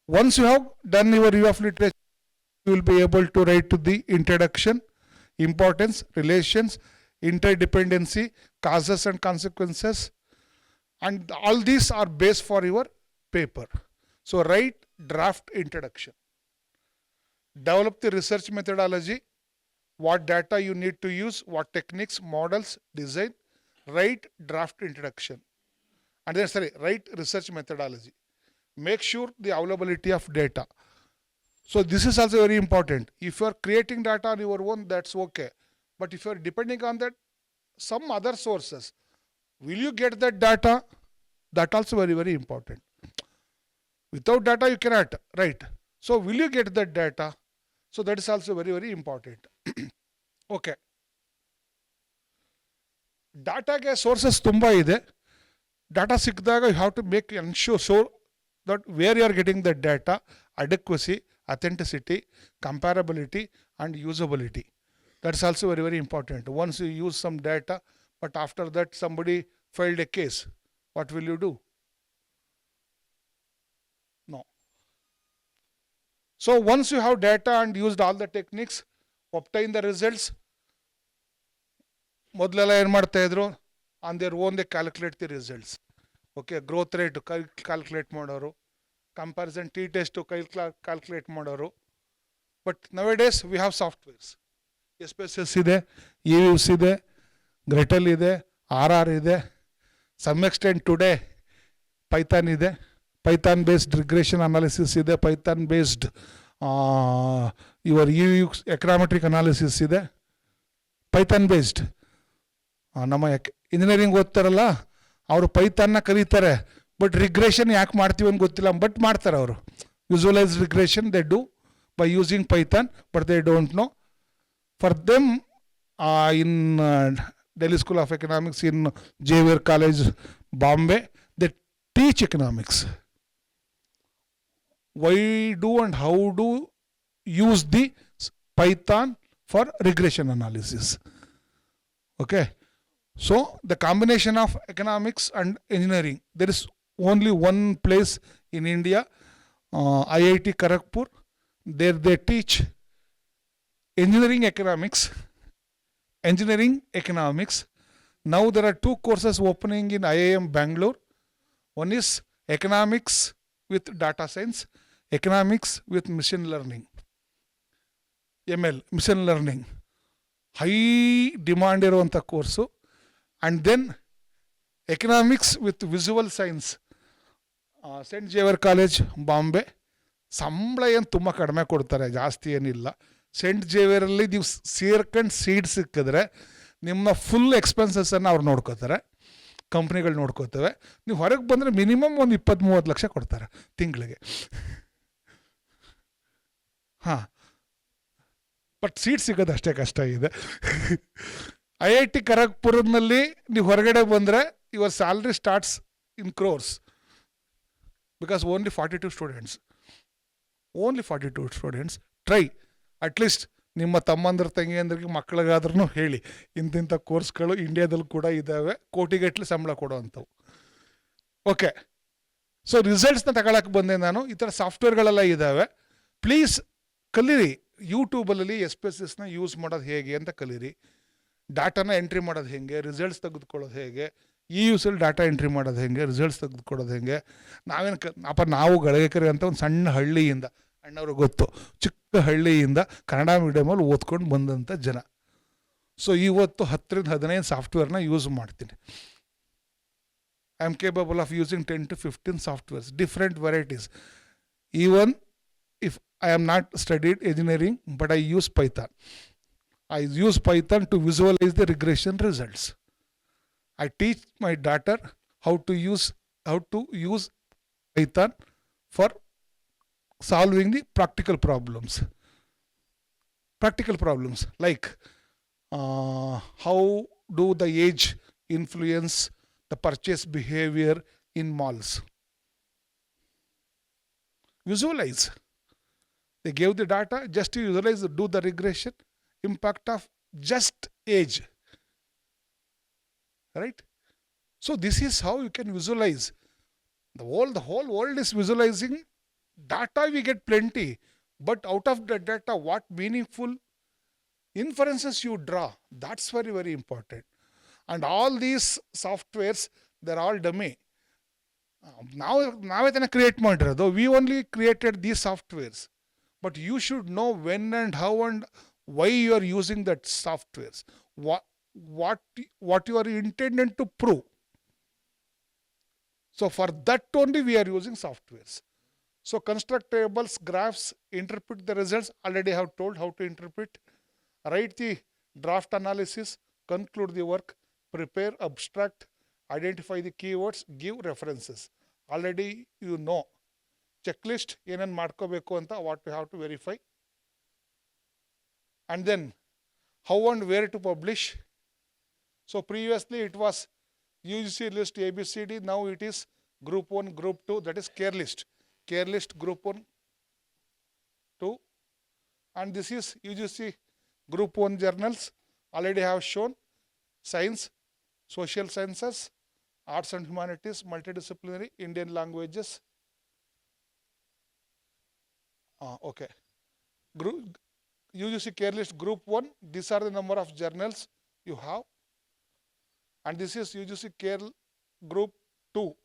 once you have done your review of literature, you will be able to write to the introduction, importance, relations, interdependency, causes and consequences, and all these are base for your paper. So write draft introduction, develop the research methodology, what data you need to use, what techniques, models, design, write draft introduction, and then write research methodology, make sure the availability of data. So this is also very important. If you are creating data on your own, that's okay. But if you are depending on that some other sources, will you get that data? That also very, very important. Without data you cannot write. So will you get that data? So that is also very, very important. Okay. ಡಾಟಾಗೆ sources ತುಂಬ ಇದೆ. Data ಸಿಕ್ಕಿದಾಗ you have to make ensure that where you are getting that data, adequacy, authenticity, comparability, and usability. That's also very, very important. Once you use some data, but after that somebody filed a case, what will you do? No. So once you have data and used all the techniques, obtain the results. ಮೊದಲೆಲ್ಲ ಏನು ಮಾಡ್ತಾ ಇದ್ರು, on their own they calculate the results. Okay, growth rate calculate ಮಾಡೋರು, comparison T test calculate ಮಾಡೋರು. But ನವೆ days we have softwares. SPSS ಇದೆ, EVS ಇದೆ, ಗ್ರೆಟಲ್ ಇದೆ, RR ಇದೆ, ಸಮ್ ಎಕ್ಸ್ಟೆಂಟ್ ಟುಡೇ ಪೈಥಾನ್ ಇದೆ, ಪೈಥಾನ್ ಬೇಸ್ಡ್ ರಿಗ್ರೆಷನ್ ಅನಾಲಿಸಿಸ್ ಇದೆ, Python based your ಎಕನಾಮೆಟ್ರಿಕ್ analysis ಇದೆ, ಪೈಥಾನ್ ಬೇಸ್ಡ್. ನಮ್ಮ ಇಂಜಿನಿಯರಿಂಗ್ ಓದ್ತಾರಲ್ಲ ಅವರು ಪೈಥಾನ್ನ ಕಲಿತಾರೆ, ಬಟ್ ರಿಗ್ರೆಷನ್ ಯಾಕೆ ಮಾಡ್ತೀವಿ ಅಂತ ಗೊತ್ತಿಲ್ಲ, ಬಟ್ ಮಾಡ್ತಾರೆ ಅವರು. Visualise regression they do by using Python, but they don't know. For them in Delhi School of Economics, in Xavier College, Bombay, they teach economics. Why do and how do use the Python for regression analysis? Okay. So the combination of economics and engineering, there is only one place in India, IIT Kharagpur. There they teach engineering economics. Now there are 2 courses opening in IIM Bangalore. One is economics with data science, economics with machine learning, ML, machine learning. High demand ಇರುವಂಥ course. And then economics with visual science, saint Xavier college Bombay. ಸಂಬಳ ಏನು ತುಂಬ ಕಡಿಮೆ ಕೊಡ್ತಾರೆ, ಜಾಸ್ತಿ ಏನಿಲ್ಲ. Scent ಜೇವಿಯರಲ್ಲಿ ನೀವು ಸೇರ್ಕೊಂಡು ಸೀಟ್ ಸಿಕ್ಕಿದ್ರೆ ನಿಮ್ಮ ಫುಲ್ ಎಕ್ಸ್ಪೆನ್ಸಸ್ಸನ್ನು ಅವ್ರು ನೋಡ್ಕೋತಾರೆ, ಕಂಪ್ನಿಗಳು ನೋಡ್ಕೋತವೆ. ನೀವು ಹೊರಗೆ ಬಂದರೆ ಮಿನಿಮಮ್ ಒಂದು 20-30 ಲಕ್ಷ ಕೊಡ್ತಾರೆ ತಿಂಗಳಿಗೆ. ಹಾಂ, ಬಟ್ ಸೀಟ್ ಸಿಗೋದು ಅಷ್ಟೇ ಕಷ್ಟ ಇದೆ. IIT ಖರಗ್ಪುರದಲ್ಲಿ ನೀವು ಹೊರಗಡೆ ಬಂದರೆ your salary starts in crores, because only 42 students. Only 42 students. Try at least ನಿಮ್ಮ ತಮ್ಮಂದ್ರ ತಂಗಿಯಂದ್ರಿಗೆ ಮಕ್ಕಳಿಗಾದ್ರೂ ಹೇಳಿ, ಇಂತಿಂಥ ಕೋರ್ಸ್ಗಳು ಇಂಡಿಯಾದಲ್ಲಿ ಕೂಡ ಇದ್ದಾವೆ, ಕೋಟಿಗಟ್ಟಲೆ ಸಂಬಳ ಕೊಡೋವಂಥವು. ಓಕೆ, ಸೊ ರಿಸಲ್ಟ್ಸ್ನ ತಗೊಳಕ್ಕೆ ಬಂದೆ ನಾನು. ಈ ಥರ ಸಾಫ್ಟ್ವೇರ್ಗಳೆಲ್ಲ ಇದ್ದಾವೆ, ಪ್ಲೀಸ್ ಕಲೀರಿ. ಯೂಟ್ಯೂಬಲ್ಲಿ SPSSನ ಯೂಸ್ ಮಾಡೋದು ಹೇಗೆ ಅಂತ ಕಲೀರಿ. ಡಾಟಾನ ಎಂಟ್ರಿ ಮಾಡೋದು ಹೇಗೆ, ರಿಸಲ್ಟ್ಸ್ ತೆಗೆದುಕೊಳ್ಳೋದು ಹೇಗೆ, ಯೂಸಲ್ಲಿ ಡಾಟಾ ಎಂಟ್ರಿ ಮಾಡೋದು ಹೇಗೆ, ರಿಸಲ್ಟ್ಸ್ ತೆಗೆದುಕೊಳ್ಳೋದು ಹೇಗೆ. ನಾವು ಗಳಿಕೆರೆ ಅಂತ ಒಂದು ಸಣ್ಣ ಹಳ್ಳಿಯಿಂದ, ಅಣ್ಣವ್ರಿಗೆ ಗೊತ್ತು, ಚಿಕ್ಕ ಹಳ್ಳಿಯಿಂದ ಕನ್ನಡ ಮೀಡಿಯಮಲ್ಲಿ ಓದ್ಕೊಂಡು ಬಂದಂಥ ಜನ. ಸೊ ಇವತ್ತು 10-15 ಸಾಫ್ಟ್ವೇರ್ನ ಯೂಸ್ ಮಾಡ್ತೀನಿ. I am capable of using 10 to 15 softwares, different varieties. Even if I am not studied engineering, but I use Python. I use Python to visualize the regression results. I teach my daughter how to use Python for solving the practical problems. Practical problems like how do the age influence the purchase behavior in malls. Visualize. They gave the data, just to visualize, do the regression, impact of just age. Right? So this is how you can visualize. The whole world is visualizing. Data we get plenty, but out of the data, what meaningful inferences you draw, that's very, very important. And all these softwares, they're all dummy. ನಾವೇ ತಾನೇ create ಮಾಡಿರೋದು. We only created these softwares. But you should know when and how and why you are using that softwares. What you are intended to prove. So for that only we are using softwares. So construct tables, graphs, interpret the results. Already have told how to interpret. Write the draft analysis, conclude the work, prepare abstract, identify the keywords, give references. Already you know. Checklist ಏನೇನು ಮಾಡ್ಕೋಬೇಕು ಅಂತ, what you have to verify. And then how and where to publish. So previously it was UGC list ABCD, now it is group 1, group 2, that is care list. Care list group 1, 2. And this is UGC group 1 journals. Already have shown science, social sciences, arts and humanities, multidisciplinary, Indian languages. Okay. UGC care list group 1, these are the number of journals you have. And this is UGC care group 2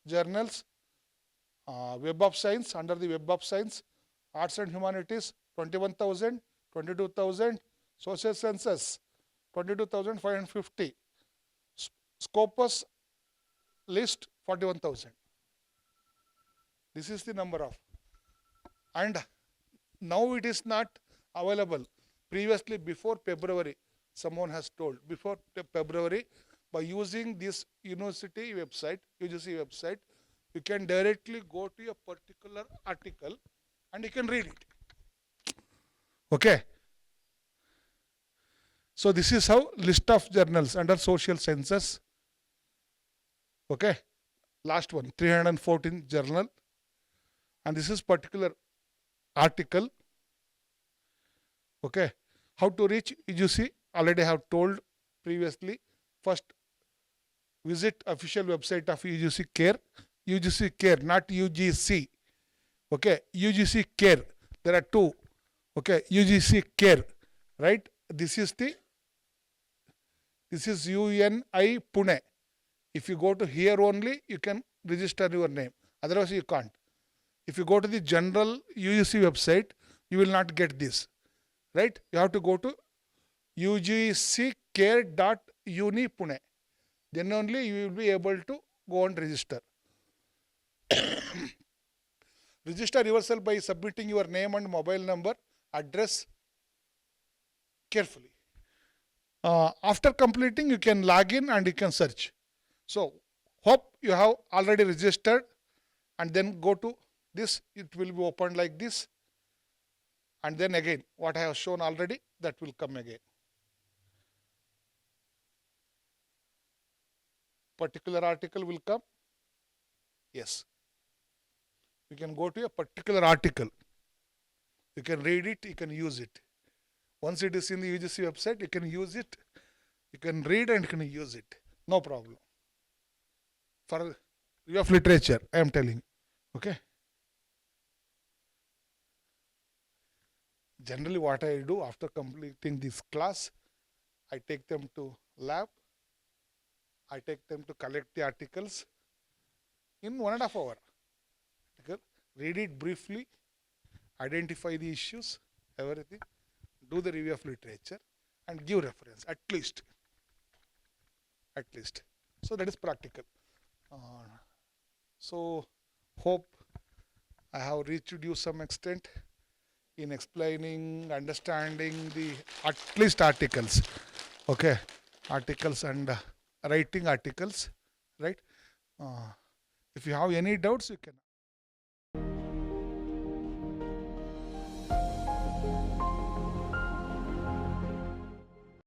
journals. Web of Science, under the Web of Science, Arts and Humanities 21,000, 22,000, Social Sciences 22,550, Scopus list 41,000. This is the number of. And now it is not available. Previously, before February, someone has told, before February, by using this university website, UGC website, you can directly go to a particular article and you can read it. Okay. So this is how list of journals under social sciences. Okay. Last one, 314 journal. And this is particular article. Okay. How to reach UGC, already have told previously. First, visit official website of UGC Care. UGC Care, not UGC. Okay. UGC Care. There are two. Okay. UGC Care. Right. This is UNI Pune. If you go to here only, you can register your name. Otherwise, you can't. If you go to the general UGC website, you will not get this. Right? You have to go to ugccare.uni Pune. Then only you will be able to go and register. Register yourself by submitting your name and mobile number, address carefully. After completing, you can log in and you can search. So, hope you have already registered, and then go to this. It will be opened like this, and then again what I have shown already, that will come again. Particular article will come. Yes, you can go to a particular article, you can read it, you can use it. Once it is in the UGC website, you can use it, you can read and you can use it, no problem. For review of literature, I am telling. Okay. Generally what I do after completing this class, I take them to lab, I take them to collect the articles in 1.5 hours. Read it briefly, identify the issues, everything, do the review of literature, and give reference at least. At least. So that is practical. So hope I have reached you some extent in explaining, understanding the at least articles. Okay, articles and writing articles, right? If you have any doubts, you can.